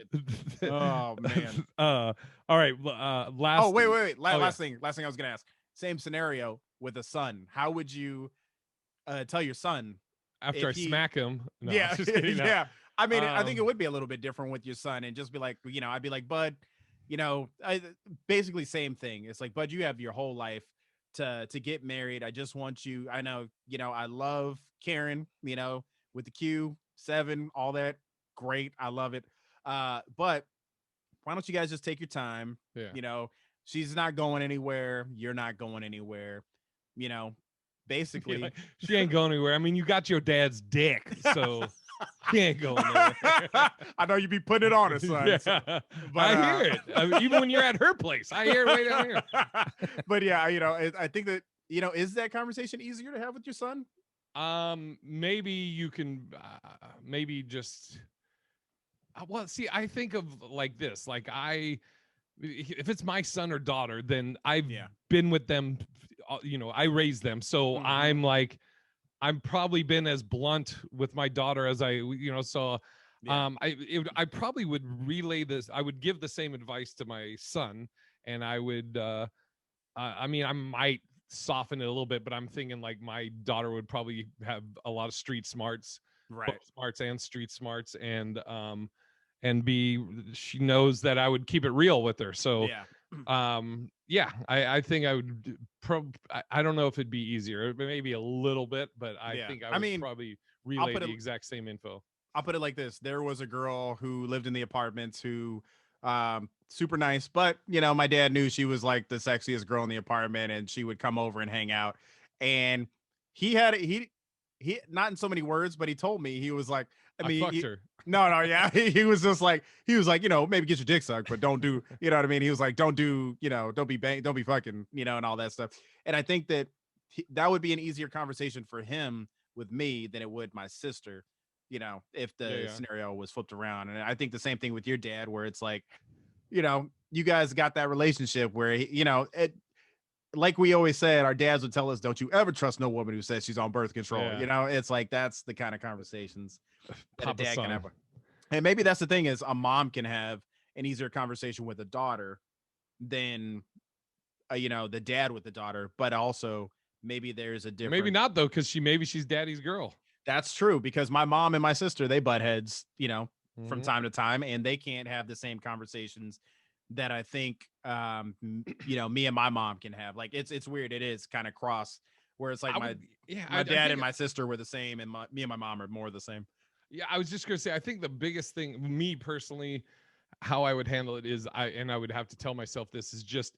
S1: Oh,
S2: oh man.
S1: all right.
S2: Oh
S1: Last.
S2: wait.
S1: Oh yeah.
S2: Last thing I was gonna ask. Same scenario with a son. How would you tell your son
S1: After I
S2: if he
S1: smack him. No,
S2: yeah,
S1: just kidding. No.
S2: yeah. I mean, I think it
S1: Um,
S2: would be a little bit different with your son, and just be like, I'd be like, Bud, basically same thing. It's like, Bud, you have your whole life to get married. I just want you. I know, I love Karen, with the Q7, all that. Great, I love it. But why don't you guys just take your time?
S1: yeah.
S2: You know, she's not going anywhere. You're not going anywhere. You know,
S1: You're
S2: basically.
S1: like, she ain't going anywhere. I mean, you got your dad's dick, so she ain't going nowhere.
S2: I know you be putting it on her, son. So,
S1: Yeah,
S2: but
S1: I hear it. I mean, even when you're at her place, I hear it way down here.
S2: but yeah, I think that is that conversation easier to have with your son?
S1: Maybe you can, maybe just. Well, see, I think of like this. Like if it's my son or daughter, then I've
S2: Yeah.
S1: been with them. I raised them, so
S2: Hmm.
S1: I'm like, I'm probably been as blunt with my daughter as so
S2: Yeah.
S1: I probably would relay this. I would give the same advice to my son, and I would I mean, I might soften it a little bit, but I'm thinking like my daughter would probably have a lot of street smarts, book
S2: Right.
S1: smarts and street smarts, and be she knows that I would keep it real with her. So
S2: Yeah.
S1: yeah, I think I would I don't know if it'd be easier, maybe a little bit, but I
S2: Yeah.
S1: think I
S2: I
S1: would
S2: mean,
S1: probably
S2: I'll
S1: relay
S2: put it
S1: the exact same info.
S2: I'll put it like this. There was a girl who lived in the apartments who super nice, but my dad knew she was like the sexiest girl in the apartment and she would come over and hang out. And he had he not in so many words, but he told me he was like, I
S1: I
S2: mean,
S1: fucked her.
S2: no, yeah. He was just like, maybe get your dick sucked, but don't do, you know what I mean? He was like, don't do, don't be bang, don't be fucking, and all that stuff. And I think that that would be an easier conversation for him with me than it would my sister, if
S1: Yeah,
S2: the
S1: yeah.
S2: scenario was flipped around. And I think the same thing with your dad, where it's like, you guys got that relationship where, like we always said, our dads would tell us, don't you ever trust no woman who says she's on birth control.
S1: Yeah.
S2: It's like that's the kind of conversations that a
S1: Papa
S2: dad can
S1: Son.
S2: have. And maybe that's the thing is a mom can have an easier conversation with a daughter than the dad with the daughter, but also maybe there's a
S1: Maybe
S2: different.
S1: not though, because maybe she's daddy's girl.
S2: That's true because my mom and my sister, they butt heads, from
S1: Mhm.
S2: time to time, and they can't have the same conversations that I think me and my mom can have. Like it's weird. It is kind of cross where it's like
S1: I would, yeah,
S2: my
S1: I
S2: dad
S1: think,
S2: and my sister were the same, and me and my mom are more the same.
S1: yeah, I was just gonna say, I think the biggest thing, me personally, how I would handle it is I would have to tell myself this is just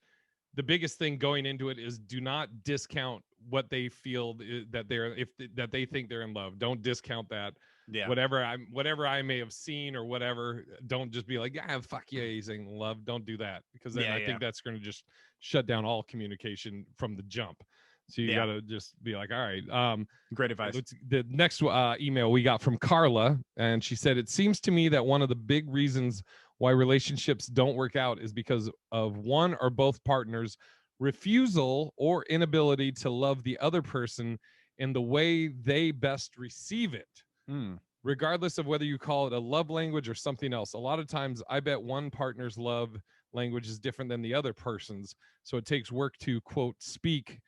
S1: the biggest thing going into it is do not discount what they feel that they're if that they think they're in love. Don't discount that.
S2: Yeah.
S1: Whatever I may have seen or whatever, don't just be like, yeah, fuck yeah, he's in love. Don't do that because then
S2: Yeah.
S1: I
S2: Yeah.
S1: think that's going to just shut down all communication from the jump. So you
S2: Yeah.
S1: got to just be like, all right.
S2: Great advice.
S1: The next email we got from Carla, and she said, it seems to me that one of the big reasons why relationships don't work out is because of one or both partners' refusal or inability to love the other person in the way they best receive it,
S2: Mm.
S1: regardless of whether you call it a love language or something else. A lot of times, I bet one partner's love language is different than the other person's. So it takes work to, quote, speak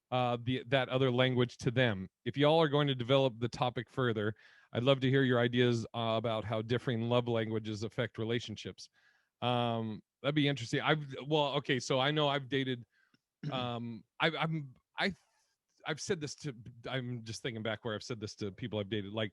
S1: that other language to them. If y'all are going to develop the topic further, I'd love to hear your ideas about how differing love languages affect relationships. That'd be interesting. Okay, so I know I've dated. I I've said this to. I'm just thinking back where I've said this to people I've dated. Like,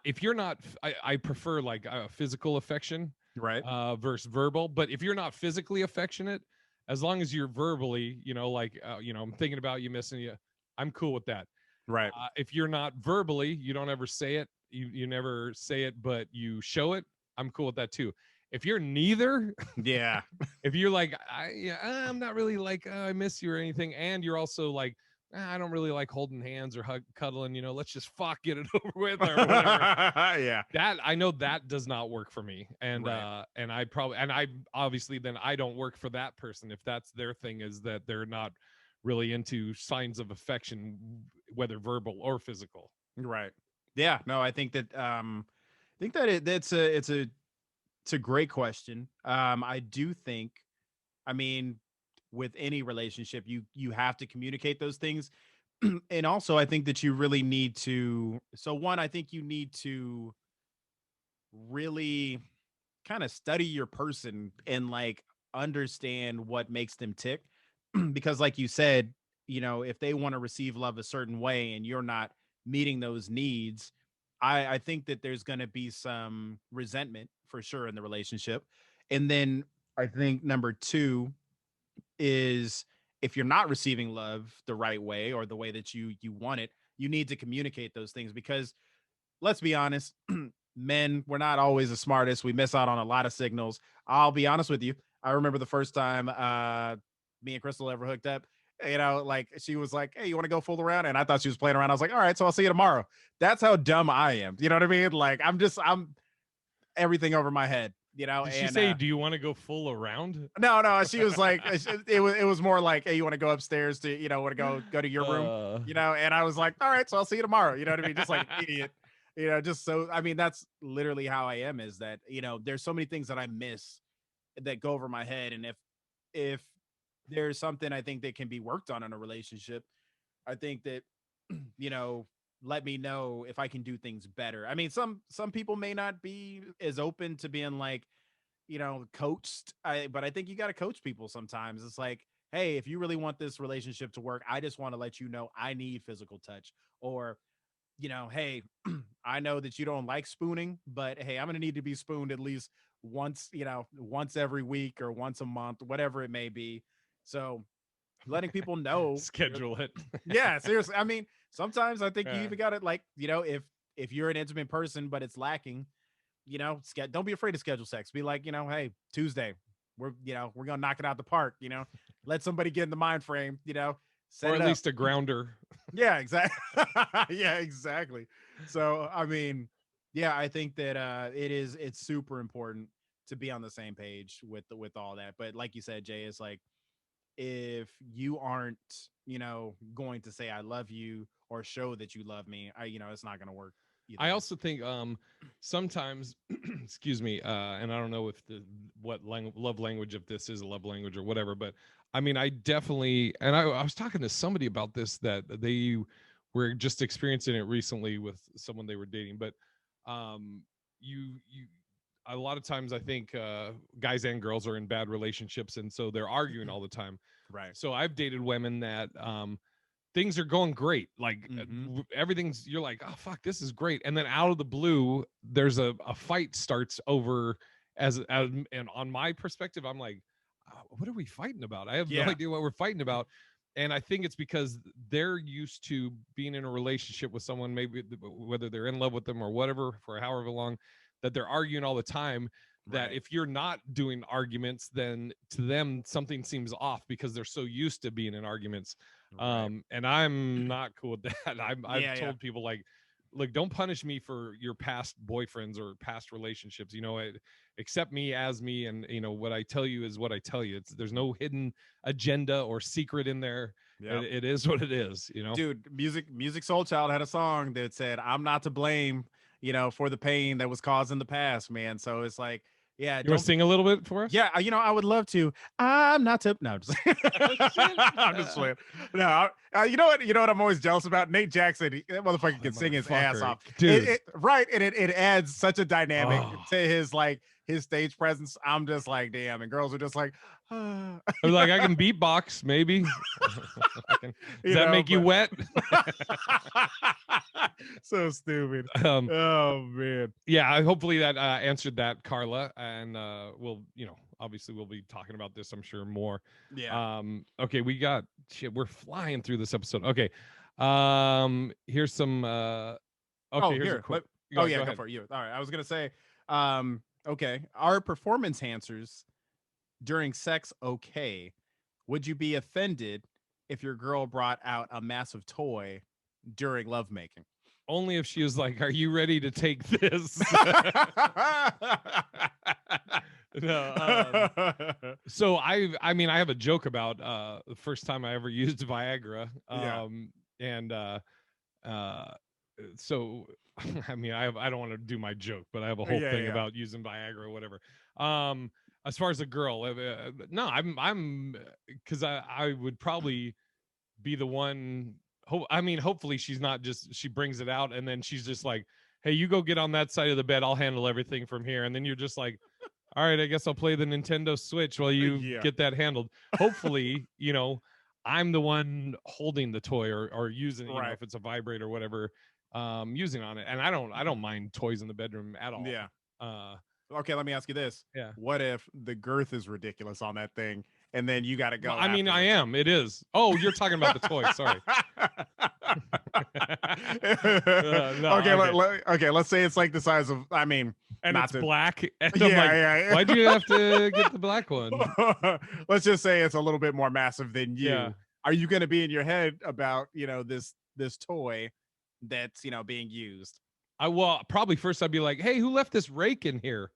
S1: if you're not, I prefer like physical affection,
S2: Right.
S1: versus verbal. But if you're not physically affectionate, as long as you're verbally, like, I'm thinking about you, missing you, I'm cool with that.
S2: Right.
S1: If you're not verbally, you don't ever say it. You never say it, but you show it. I'm cool with that too. If you're neither,
S2: Yeah.
S1: if you're like, I'm not really like, I miss you or anything, and you're also like, I don't really like holding hands or cuddling, let's just fuck get it over with or whatever.
S2: Yeah.
S1: That I know that does not work for me, and
S2: Right.
S1: I obviously then I don't work for that person if that's their thing is that they're not really into signs of affection, whether verbal or physical.
S2: Right. Yeah. No, I think that that's it's a great question. I do think, I mean, with any relationship, you have to communicate those things. And also I think that you really need to, so one, I think you need to really kind of study your person and like understand what makes them tick. Because like you said, if they want to receive love a certain way and you're not meeting those needs, I think that there's going to be some resentment for sure in the relationship. And then I think number two is, if you're not receiving love the right way or the way that you want it, you need to communicate those things because let's be honest, men, we're not always the smartest. We miss out on a lot of signals. I'll be honest with you. I remember the first time me and Crystal ever hooked up. Like she was like, "Hey, you want to go fool around?" And I thought she was playing around. I was like, "All right, so I'll see you tomorrow." That's how dumb I am. You know what I mean? Like I'm everything over my head.
S1: Did she
S2: And
S1: say, "Do you want to go full around"?
S2: no, she was like, it was more like, "Hey, you want to go upstairs to, want to go to your room?"
S1: Uh,
S2: And I was like, "All right, so I'll see you tomorrow." You know what I mean? Just like an idiot. Just so, I mean, that's literally how I am, is that, there's so many things that I miss that go over my head. And if there's something I think that can be worked on in a relationship, I think that, you know, let me know if I can do things better. I mean, some people may not be as open to being like, coached. But I think you got to coach people sometimes. It's like, hey, if you really want this relationship to work, I just want to let you know I need physical touch. Or, hey, I know that you don't like spooning, but hey, I'm going to need to be spooned at least once, once every week or once a month, whatever it may be. So letting people know,
S1: schedule it.
S2: yeah, seriously. I mean, sometimes I think you
S1: Yeah.
S2: even got it like, if you're an intimate person, but it's lacking, don't be afraid to schedule sex. Be like, hey, Tuesday, we're gonna knock it out the park. Let somebody get in the mind frame. Set
S1: Or
S2: it
S1: at
S2: up.
S1: least a grounder.
S2: Yeah, exactly. Yeah, exactly. So, I mean, yeah, I think that it's super important to be on the same page with all that. But like you said, Jay, it's like if you aren't, going to say I love you or show that you love me, it's not going to work either
S1: I
S2: way.
S1: also think sometimes, excuse me, and I don't know if love language, if this is a love language or whatever, but I mean, I definitely, and I was talking to somebody about this, that they were just experiencing it recently with someone they were dating, but you a lot of times I think guys and girls are in bad relationships, and so they're arguing all the time.
S2: Right.
S1: So I've dated women that things are going great, like
S2: Mm-hmm.
S1: everything's, you're like, oh fuck, this is great, and then out of the blue there's a fight starts over, and on my perspective I'm like, what are we fighting about? I have no
S2: Yeah.
S1: idea what we're fighting about. And I think it's because they're used to being in a relationship with someone, maybe whether they're in love with them or whatever, for however long, that they're arguing all the time, that
S2: Right.
S1: if you're not doing arguments, then to them something seems off because they're so used to being in arguments.
S2: Right.
S1: And I'm not cool with that. I've
S2: Yeah. Yeah.
S1: told people, like, look, don't punish me for your past boyfriends or past relationships. Accept me as me, and what I tell you is what I tell you. There's no hidden agenda or secret in there.
S2: Yep.
S1: It is what it is.
S2: Dude, Music Soul Child had a song that said, "I'm not to blame, for the pain that was caused in the past, man." So it's like, yeah,
S1: You want to
S2: don't.
S1: sing a little bit for us?
S2: Yeah, I would love to. I'm not to. No, I'm just,
S1: Oh, shit.
S2: I'm just playing. No, you know what I'm always jealous about? Nate Jackson. That motherfucker
S1: That
S2: can sing his ass
S1: motherfucker,
S2: off.
S1: dude.
S2: Right, and it adds such a dynamic
S1: Oh,
S2: to his stage presence. I'm just like, damn, and girls are just like, ah.
S1: I was like, I can beatbox, maybe. Does that make you
S2: but
S1: wet?
S2: so stupid.
S1: um,
S2: Oh man.
S1: yeah, hopefully that answered that, Carla, and we'll, obviously we'll be talking about this, I'm sure, more.
S2: Yeah.
S1: Okay, we're flying through this episode. Okay, here's some okay,
S2: Oh,
S1: here's a
S2: here.
S1: quick.
S2: Oh
S1: Go
S2: yeah, go
S1: ahead.
S2: for it. You. All right. I was gonna say, okay. Are performance enhancers during sex okay? Would you be offended if your girl brought out a massive toy during lovemaking?
S1: Only if she was like, "Are you ready to take this?" No. So I mean, I have a joke about the first time I ever used Viagra.
S2: Yeah.
S1: And uh so I mean, I don't want to do my joke, but I have a whole
S2: Yeah.
S1: thing
S2: Yeah.
S1: about using Viagra or whatever. As far as a girl, no, I'm because I would probably be the one. I mean, hopefully she's not just, she brings it out and then she's just like, "Hey, you go get on that side of the bed. I'll handle everything from here." And then you're just like, "All right, I guess I'll play the Nintendo Switch while you
S2: Yeah.
S1: get that handled." Hopefully, I'm the one holding the toy, or using,
S2: Right.
S1: if it's a vibrator or whatever, using on it. And I don't mind toys in the bedroom at all.
S2: Yeah.
S1: Uh,
S2: Okay, let me ask you this.
S1: yeah.
S2: What if the girth is ridiculous on that thing and then you got to
S1: Well,
S2: go
S1: I mean, I
S2: afterwards?
S1: am. It is. Oh, you're talking about the toy. Sorry. No,
S2: Okay,
S1: okay.
S2: okay, let's say it's like the size of, I mean,
S1: And
S2: not
S1: it's
S2: to,
S1: black. And I'm like,
S2: yeah.
S1: why'd you have to get the black one?
S2: Let's just say it's a little bit more massive than
S1: Yeah.
S2: you. Are you going to be in your head about, this toy that's, being used?
S1: Well, probably first I'd be like, "Hey, who left this rake in here?"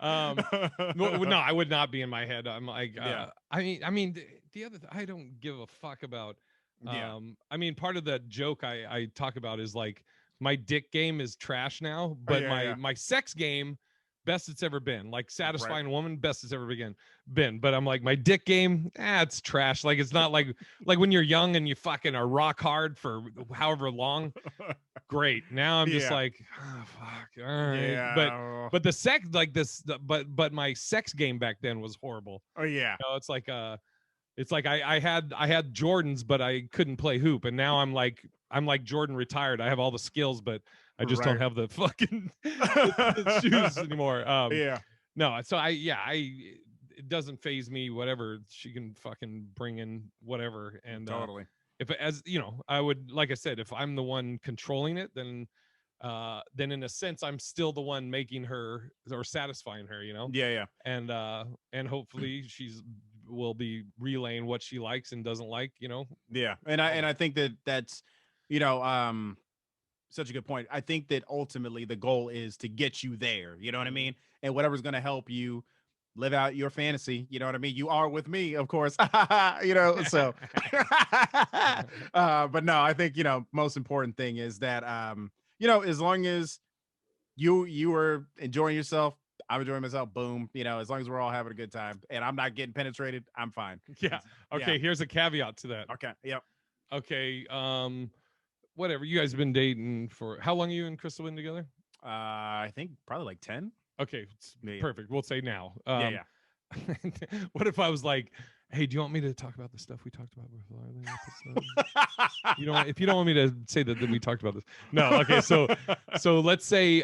S1: um, no, I would not be in my head. I'm like,
S2: Yeah.
S1: I mean, the other, I don't give a fuck about.
S2: Yeah.
S1: I mean, part of the joke I talk about is like, my dick game is trash now,
S2: Oh,
S1: but
S2: yeah,
S1: my
S2: yeah.
S1: my sex game, best it's ever been. Like,
S2: Right.
S1: satisfying a woman, best it's ever been. But I'm like, my dick game, it's trash. Like, it's not like when you're young and you fucking are rock hard for however long. Great. Now I'm just
S2: Yeah.
S1: like, oh, fuck. All right. But
S2: Yeah.
S1: but the sex, like this, but my sex game back then was horrible.
S2: Oh, yeah.
S1: It's like I had Jordans, but I couldn't play hoop, and now I'm like Jordan retired. I have all the skills, but I just don't
S2: Right.
S1: have the fucking the shoes anymore.
S2: Yeah.
S1: No, so it doesn't phase me. Whatever, she can fucking bring in whatever, and
S2: Totally.
S1: if, as I would, like I said, if I'm the one controlling it, then in a sense I'm still the one making her or satisfying her,
S2: Yeah. Yeah.
S1: and hopefully she's will be relaying what she likes and doesn't like,
S2: Yeah. And
S1: all
S2: I think that's, you know, um, such a good point. I think that ultimately the goal is to get you there. You know what I
S1: Mhm.
S2: mean? And whatever's going to help you, live out your fantasy. You know what I mean? You are with me, of course. So but no, I think, most important thing is that as long as you are enjoying yourself, I'm enjoying myself, boom, as long as we're all having a good time and I'm not getting penetrated, I'm fine.
S1: Yeah. Okay,
S2: Yeah.
S1: here's a caveat to that.
S2: Okay. Yep.
S1: Okay, whatever. You guys have been dating for how long? Are you and Crystal been together?
S2: I think probably like 10.
S1: Okay,
S2: Yeah.
S1: perfect. We'll say now.
S2: Yeah. Yeah.
S1: What if I was like, "Hey, do you want me to talk about the stuff we talked about before the episode?" If you don't want me to say that we talked about this. No, okay. So let's say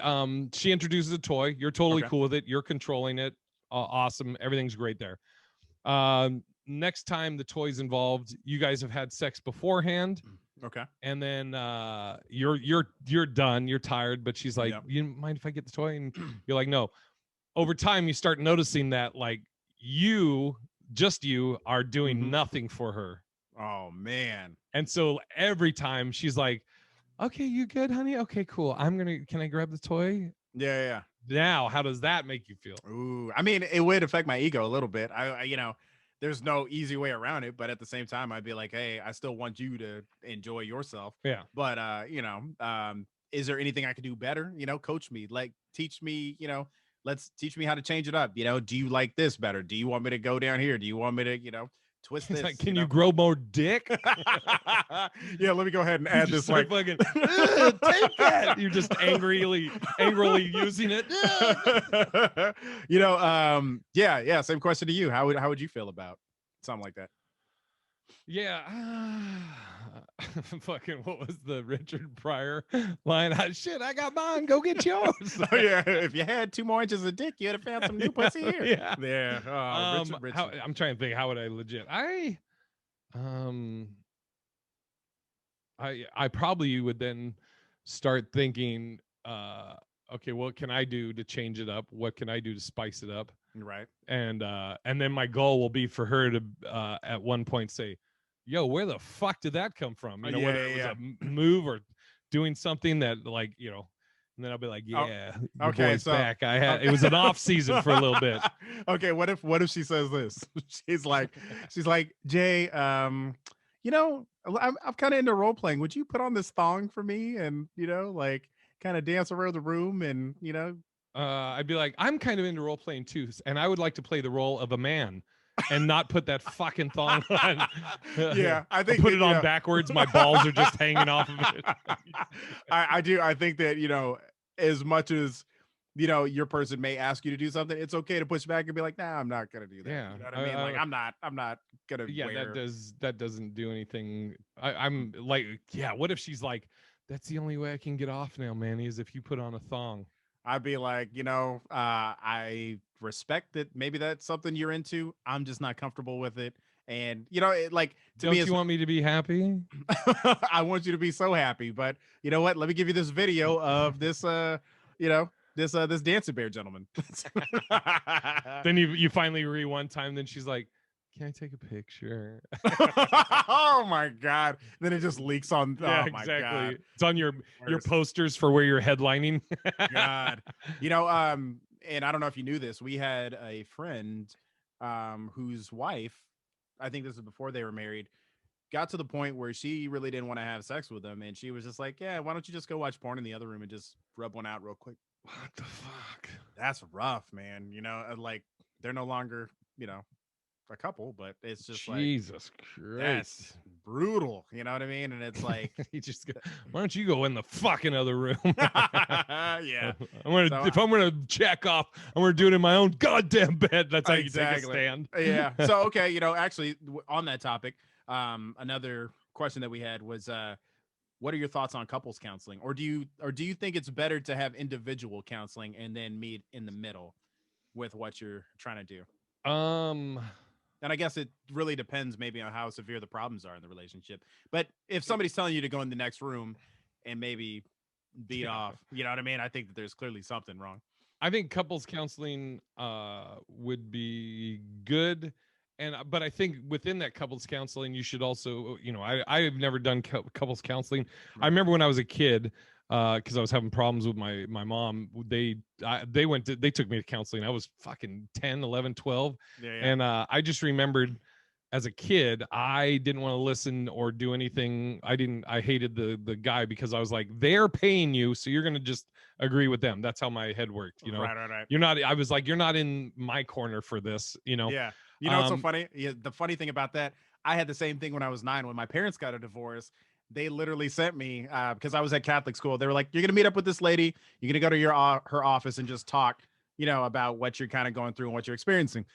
S1: she introduces a toy. You're totally
S2: Okay.
S1: cool with it. You're controlling it. Awesome. Everything's great there. Next time the toy's involved, you guys have had sex beforehand,
S2: Okay.
S1: and then you're done. You're tired, but she's like,
S2: Yep.
S1: "You mind if I get the toy?" And you're like, "No." Over time, you start noticing that like you are doing nothing for her.
S2: Oh man.
S1: And so every time she's like, "Okay, you good, honey? Okay, cool. Can I grab the toy?"
S2: Yeah. Yeah.
S1: Now, how does that make you feel?
S2: Ooh, I mean, it would affect my ego a little bit. There's no easy way around it, but at the same time, I'd be like, hey, I still want you to enjoy yourself.
S1: Yeah.
S2: But is there anything I could do better? Coach me, like teach me. Let's teach me how to change it up. Do you like this better? Do you want me to go down here? Do you want me to, twist
S1: It's
S2: this?
S1: like, can you grow more dick?
S2: Yeah, let me go ahead and add this. Like,
S1: fucking, take that. You're just angrily using it.
S2: Yeah. Same question to you. How would you feel about something like that?
S1: Yeah. Fucking, what was the Richard Pryor line? Shit, I got mine. Go get yours.
S2: Oh yeah. If you had 2 more inches of dick, you'd have found some new pussy here.
S1: Yeah.
S2: Yeah. Oh, Richard.
S1: I'm trying to think. How would I legit? Um, I probably would then start thinking, okay, what can I do to change it up? What can I do to spice it up?
S2: Right.
S1: And then my goal will be for her to at one point say, "Yo, where the fuck did that come from?" Whether it was a move or doing something that and then I'll be like, "Yeah, your
S2: okay,
S1: boy's
S2: so
S1: back. It was an off season for a little bit."
S2: Okay, what if she says this? she's like, Jay, I'm kind of into role playing. Would you put on this thong for me and like kind of dance around the room and
S1: I'd be like, "I'm kind of into role playing too, and I would like to play the role of a man." And not put that fucking thong on.
S2: Yeah, I think
S1: I'll put it on backwards. My balls are just hanging off of it.
S2: I do. I think that as much as your person may ask you to do something, it's okay to push back and be like, "Nah, I'm not gonna do that."
S1: Yeah,
S2: You know what I mean? Like, I'm not gonna.
S1: Yeah,
S2: wear...
S1: that doesn't do anything. I'm like, yeah. What if she's like, "That's the only way I can get off now, Manny, is if you put on a thong."
S2: I'd be like, I respect that. Maybe that's something you're into. I'm just not comfortable with it. And like to
S1: Don't
S2: me,
S1: you want me to be happy?
S2: I want you to be so happy. But you know what? Let me give you this video of this. This dancing bear gentleman.
S1: Then you finally one time. Then she's like, "Can I take a picture?"
S2: Oh my god! Then it just leaks on.
S1: Yeah,
S2: oh my
S1: exactly.
S2: god!
S1: It's on your posters for where you're headlining.
S2: God, and I don't know if you knew this. We had a friend, whose wife, I think this was before they were married, got to the point where she really didn't want to have sex with him, and she was just like, "Yeah, why don't you just go watch porn in the other room and just rub one out real quick?"
S1: What the fuck?
S2: That's rough, man. Like they're no longer, a couple, but it's just
S1: Jesus
S2: like that's
S1: Christ.
S2: brutal. You know what I mean? And it's like,
S1: you just go, why don't you go in the fucking other room?
S2: Yeah.
S1: If I'm gonna check off, I'm gonna do it in my own goddamn bed. That's how
S2: exactly.
S1: you take a stand.
S2: Yeah. So okay, actually on that topic, another question that we had was what are your thoughts on couples counseling? Or do you think it's better to have individual counseling and then meet in the middle with what you're trying to do? And I guess it really depends maybe on how severe the problems are in the relationship. But if somebody's telling you to go in the next room and maybe beat off, you know what I mean? I think that there's clearly something wrong.
S1: I think couples counseling would be good. But I think within that couples counseling, you should also, I've never done couples counseling. I remember when I was a kid, because I was having problems with my mom. They took me to counseling. I was fucking 10, 11, 12.
S2: Yeah, yeah.
S1: And I just remembered as a kid, I didn't want to listen or do anything. I hated the guy because I was like, they're paying you, so you're gonna just agree with them. That's how my head worked, you know.
S2: Right, right, right.
S1: You're not, I was like, you're not in my corner for this, you know.
S2: Yeah. You know what's so
S1: Um,
S2: funny? Yeah, the funny thing about that, I had the same thing when I was 9. When my parents got a divorce, they literally sent me because I was at Catholic school. They were like, "You're gonna meet up with this lady. You're gonna go to your her office and just talk, about what you're kind of going through and what you're experiencing."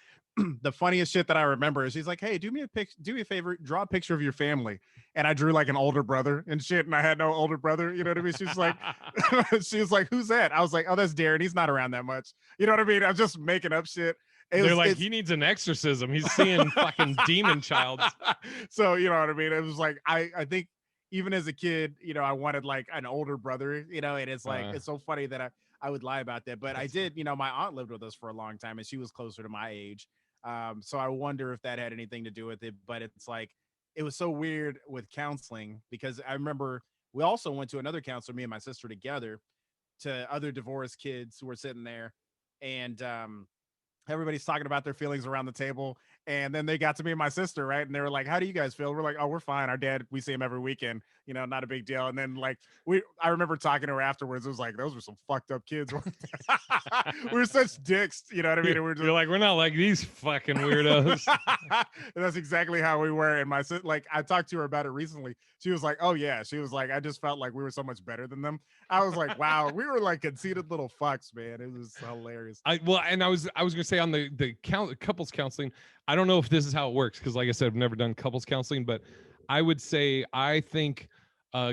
S2: The funniest shit that I remember is she's like, "Hey, do me a favor, draw a picture of your family." And I drew like an older brother and shit, and I had no older brother. You know what I mean? She's like, she was like, "Who's that?" I was like, "Oh, that's Darren. He's not around that much." You know what I mean? I'm just making up shit.
S1: they're like,
S2: It's
S1: he needs an exorcism. He's seeing fucking demon childs.
S2: so you know what I mean. It was like I think even as a kid, I wanted like an older brother, and it's like
S1: Uh,
S2: it's so funny that I would lie about that. But I
S1: that's
S2: did, my aunt lived with us for a long time and she was closer to my age. So I wonder if that had anything to do with it. But it's like it was so weird with counseling because I remember we also went to another counselor, me and my sister together, to other divorced kids who were sitting there, and everybody's talking about their feelings around the table. And then they got to me and my sister, right? And they were like, "How do you guys feel?" We're like, "Oh, we're fine. Our dad, we see him every weekend, not a big deal." And then like I remember talking to her afterwards. It was like, those were some fucked up kids. We were such dicks, you know what I mean? And we're
S1: you're
S2: just
S1: like, we're not like these fucking weirdos.
S2: and that's exactly how we were. And my sister, like, I talked to her about it recently. She was like, "Oh yeah," she was like, "I just felt like we were so much better than them." I was like, "Wow, we were like conceited little fucks, man." It was hilarious.
S1: And I was gonna say on the couples counseling, I don't know if this is how it works because, like I said, I've never done couples counseling, but I would say I think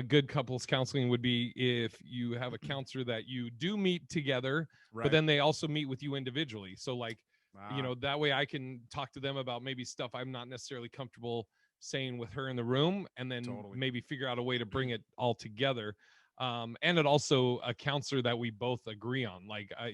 S1: good couples counseling would be if you have a counselor that you do meet together, but
S2: Right.
S1: then they also meet with you individually. So like,
S2: Ah,
S1: that way I can talk to them about maybe stuff I'm not necessarily comfortable saying with her in the room, and then
S2: totally.
S1: maybe figure out a way to bring it all together. And it also a counselor that we both agree on. Like, I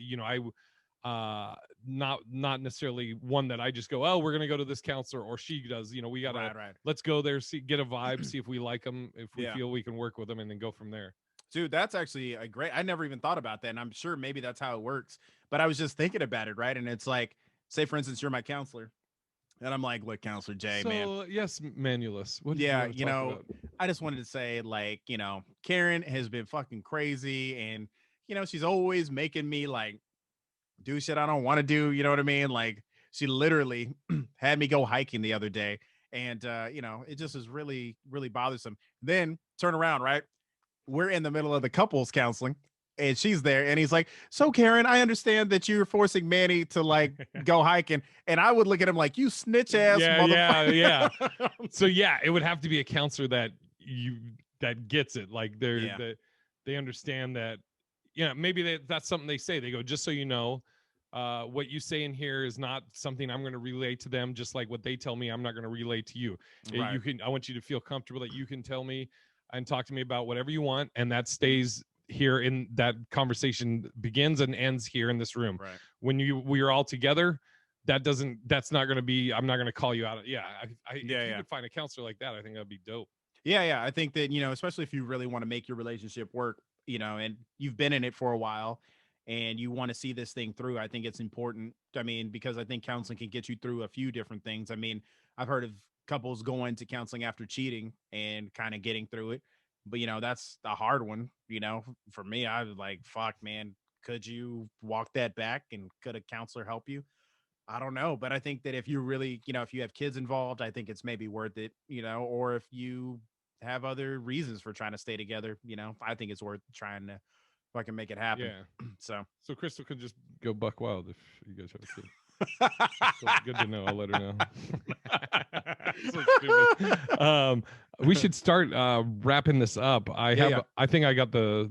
S1: not necessarily one that I just go, oh, we're gonna go to this counselor, or she does. We gotta
S2: Right, right.
S1: let's go there, see, get a vibe, see if we like them, if we
S2: Yeah.
S1: feel we can work with them, and then go from there.
S2: Dude, that's actually a great. I never even thought about that. And I'm sure maybe that's how it works. But I was just thinking about it, right? And it's like, say for instance, you're my counselor. And I'm like, "Look, Counselor Jay, man.
S1: So yes, Manulus, what did you
S2: Yeah,
S1: want to talk about?
S2: I just wanted to say, like, Karen has been fucking crazy. And, she's always making me like do shit I don't want to do. You know what I mean? Like, she literally had me go hiking the other day. And it just is really, really bothersome. Then turn around, right? We're in the middle of the couples counseling and she's there and he's like, "So Karen, I understand that you're forcing Manny to like go hiking." And I would look at him like, "You snitch ass
S1: Yeah, yeah, yeah.
S2: motherfucker."
S1: So yeah, it would have to be a counselor that gets it. Like
S2: Yeah.
S1: they understand that. Maybe that's something they say. They go, just so you know, what you say in here is not something I'm going to relay to them. Just like what they tell me, I'm not going to relay to you.
S2: Right.
S1: I want you to feel comfortable that you can tell me and talk to me about whatever you want, and that stays here. In that conversation begins and ends here in this room.
S2: Right.
S1: When we are all together, that's not going to be, I'm not going to call you out. Yeah, if
S2: Yeah,
S1: you
S2: yeah.
S1: could find a counselor like that, I think that'd be dope.
S2: Yeah, yeah. I think that, especially if you really want to make your relationship work, and you've been in it for a while and you want to see this thing through, I think it's important. I mean, because I think counseling can get you through a few different things. I mean, I've heard of couples going to counseling after cheating and kind of getting through it. But, that's a hard one. For me, I was like, fuck, man, could you walk that back and could a counselor help you? I don't know, but I think that if you really, if you have kids involved, I think it's maybe worth it, or if you have other reasons for trying to stay together, I think it's worth trying to fucking make it happen.
S1: Yeah.
S2: So,
S1: So Crystal could just go buck wild if you guys have a kid. So good to know. I'll let her know. So stupid. We should start wrapping this up.
S2: yeah, yeah.
S1: I think I got the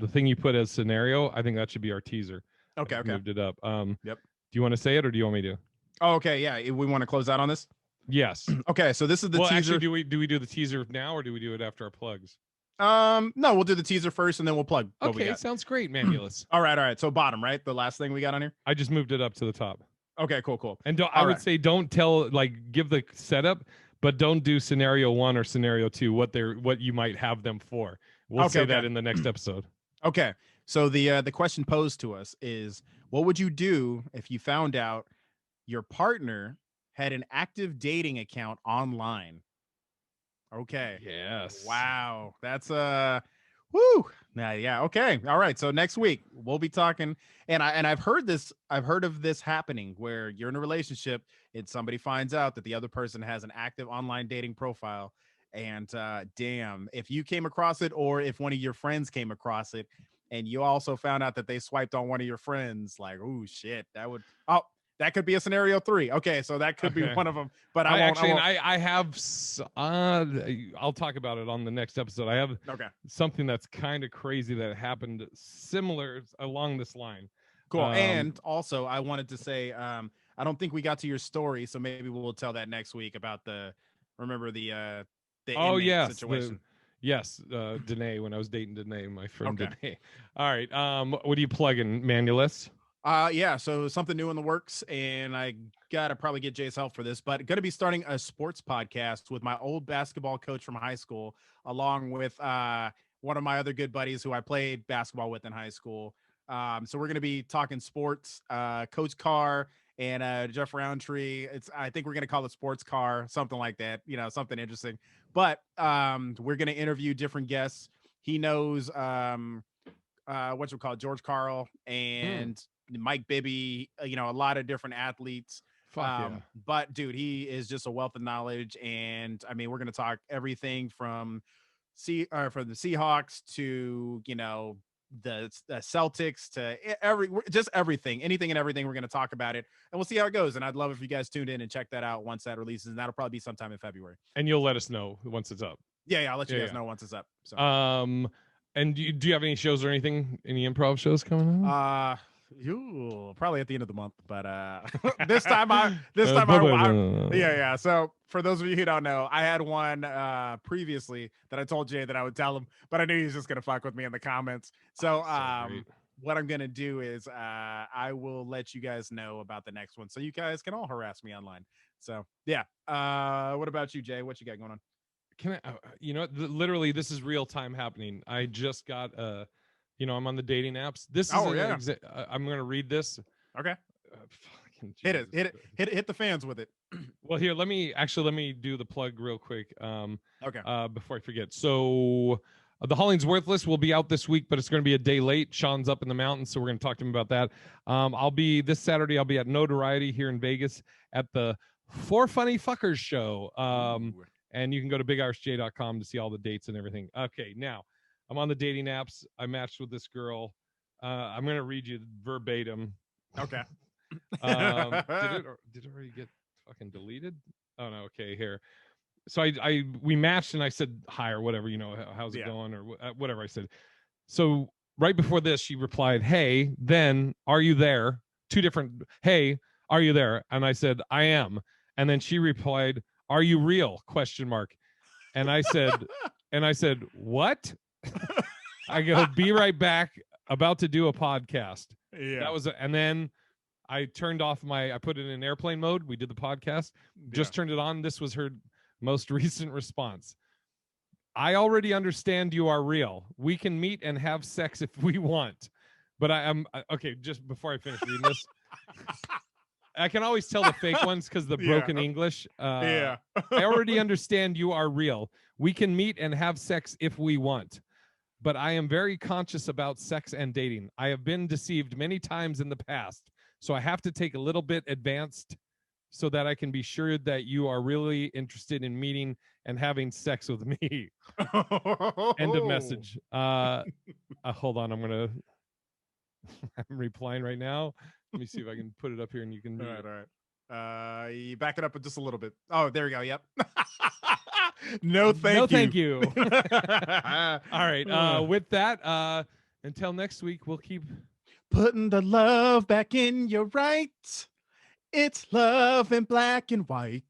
S1: thing you put as scenario. I think that should be our teaser. I
S2: Okay,
S1: just
S2: okay.
S1: moved it up.
S2: Yep.
S1: Do you want to say it or do you want me to?
S2: Oh, okay, yeah. We want to close out on this.
S1: Yes.
S2: Okay, so this is the
S1: Well,
S2: teaser.
S1: actually, do we do the teaser now or do we do it after our plugs?
S2: No, we'll do the teaser first and then we'll plug what we
S1: Okay,
S2: got.
S1: sounds great, Manulus.
S2: All right, all right. So bottom, right? The last thing we got on here.
S1: I just moved it up to the top.
S2: Okay, cool, cool.
S1: And I
S2: All
S1: would
S2: right.
S1: say don't tell, like, give the setup, but don't do scenario 1 or scenario 2 what you might have them for. We'll
S2: Okay,
S1: say that
S2: okay.
S1: in the next episode.
S2: Okay. So the question posed to us is, what would you do if you found out your partner had an active dating account online? Okay.
S1: Yes.
S2: Wow. That's whoo. Yeah, okay. All right. So next week we'll be talking, and I've heard this, I've heard of this happening where you're in a relationship and somebody finds out that the other person has an active online dating profile. And damn, if you came across it, or if one of your friends came across it and you also found out that they swiped on one of your friends, like, oh shit, that would, oh, that could be a scenario 3. Okay, so that could be
S1: Okay.
S2: one of them, but I
S1: I
S2: won't. I
S1: actually, and
S2: won't.
S1: I have, I'll talk about it on the next episode. I have
S2: Okay,
S1: something that's kind of crazy that happened similar along this line.
S2: cool. And also, I wanted to say, I don't think we got to your story, so maybe we'll tell that next week about remember the
S1: Oh
S2: inmate
S1: yes,
S2: situation.
S1: Danae, when I was dating Danae, my friend
S2: Okay.
S1: Danae. All right. What are you plugging, Manulus?
S2: Yeah, so something new in the works, and I gotta probably get Jay's help for this, but gonna be starting a sports podcast with my old basketball coach from high school, along with one of my other good buddies who I played basketball with in high school. So we're gonna be talking sports, Coach Carr and Jeff Roundtree. I think we're gonna call it Sports Car, something like that, something interesting. But we're gonna interview different guests. He knows what you call George Carl and Mike Bibby, a lot of different athletes.
S1: Fuck yeah.
S2: But dude, he is just a wealth of knowledge, and I mean, we're gonna talk everything from from the Seahawks to the Celtics to just everything, anything and everything. We're gonna talk about it, and we'll see how it goes. And I'd love if you guys tuned in and check that out once that releases, and that'll probably be sometime in February.
S1: And you'll let us know once it's up.
S2: Yeah, I'll let you guys know once it's up. So.
S1: And do you have any shows or anything? Any improv shows coming up?
S2: You probably at the end of the month, but this time yeah. So for those of you who don't know, I had one previously that I told Jay that I would tell him, but I knew he was just gonna fuck with me in the comments. So what I'm gonna do is I will let you guys know about the next one, so you guys can all harass me online. So yeah. What about you, Jay? What you got going on?
S1: Can I? Literally, this is real time happening. I just got I'm on the dating apps. This is I'm going to read this.
S2: Okay. Hit the fans with it.
S1: Well, here, let me do the plug real quick.
S2: Okay.
S1: Before I forget. So the Hollings Worthless will be out this week, but it's going to be a day late. Sean's up in the mountains, so we're going to talk to him about that. I'll be this Saturday. I'll be at Notoriety here in Vegas at the For Funny Fuckers show. And you can go to bigirishj.com to see all the dates and everything. Okay, now I'm on the dating apps. I matched with this girl. I'm going to read you verbatim.
S2: Okay.
S1: Did it already get fucking deleted? Oh no. Okay, here. So we matched and I said hi or whatever, how's it going or whatever I said. So right before this, she replied, "Hey, then are you there?" Two different, "Hey, are you there?" And I said, "I am." And then she replied, "Are you real?" ? And I said, "What?" I go, "Be right back. About to do a podcast."
S2: Yeah.
S1: That was, and then I turned off I put it in airplane mode. We did the podcast, just turned it on. This was her most recent response. "I already understand you are real. We can meet and have sex if we want. But I am," okay, just before I finish reading this, I can always tell the fake ones because the broken English. I already understand you are real. We can meet and have sex if we want. But I am very conscious about sex and dating. I have been deceived many times in the past. So I have to take a little bit advanced so that I can be sure that you are really interested in meeting and having sex with me. End of message. Hold on. I'm replying right now. Let me see if I can put it up here and you can read it.
S2: All right. You back it up just a little bit. Oh, there we go. Yep. No, thank you.
S1: All right. With that, until next week, we'll keep
S2: putting the love back in your right. It's love in black and white.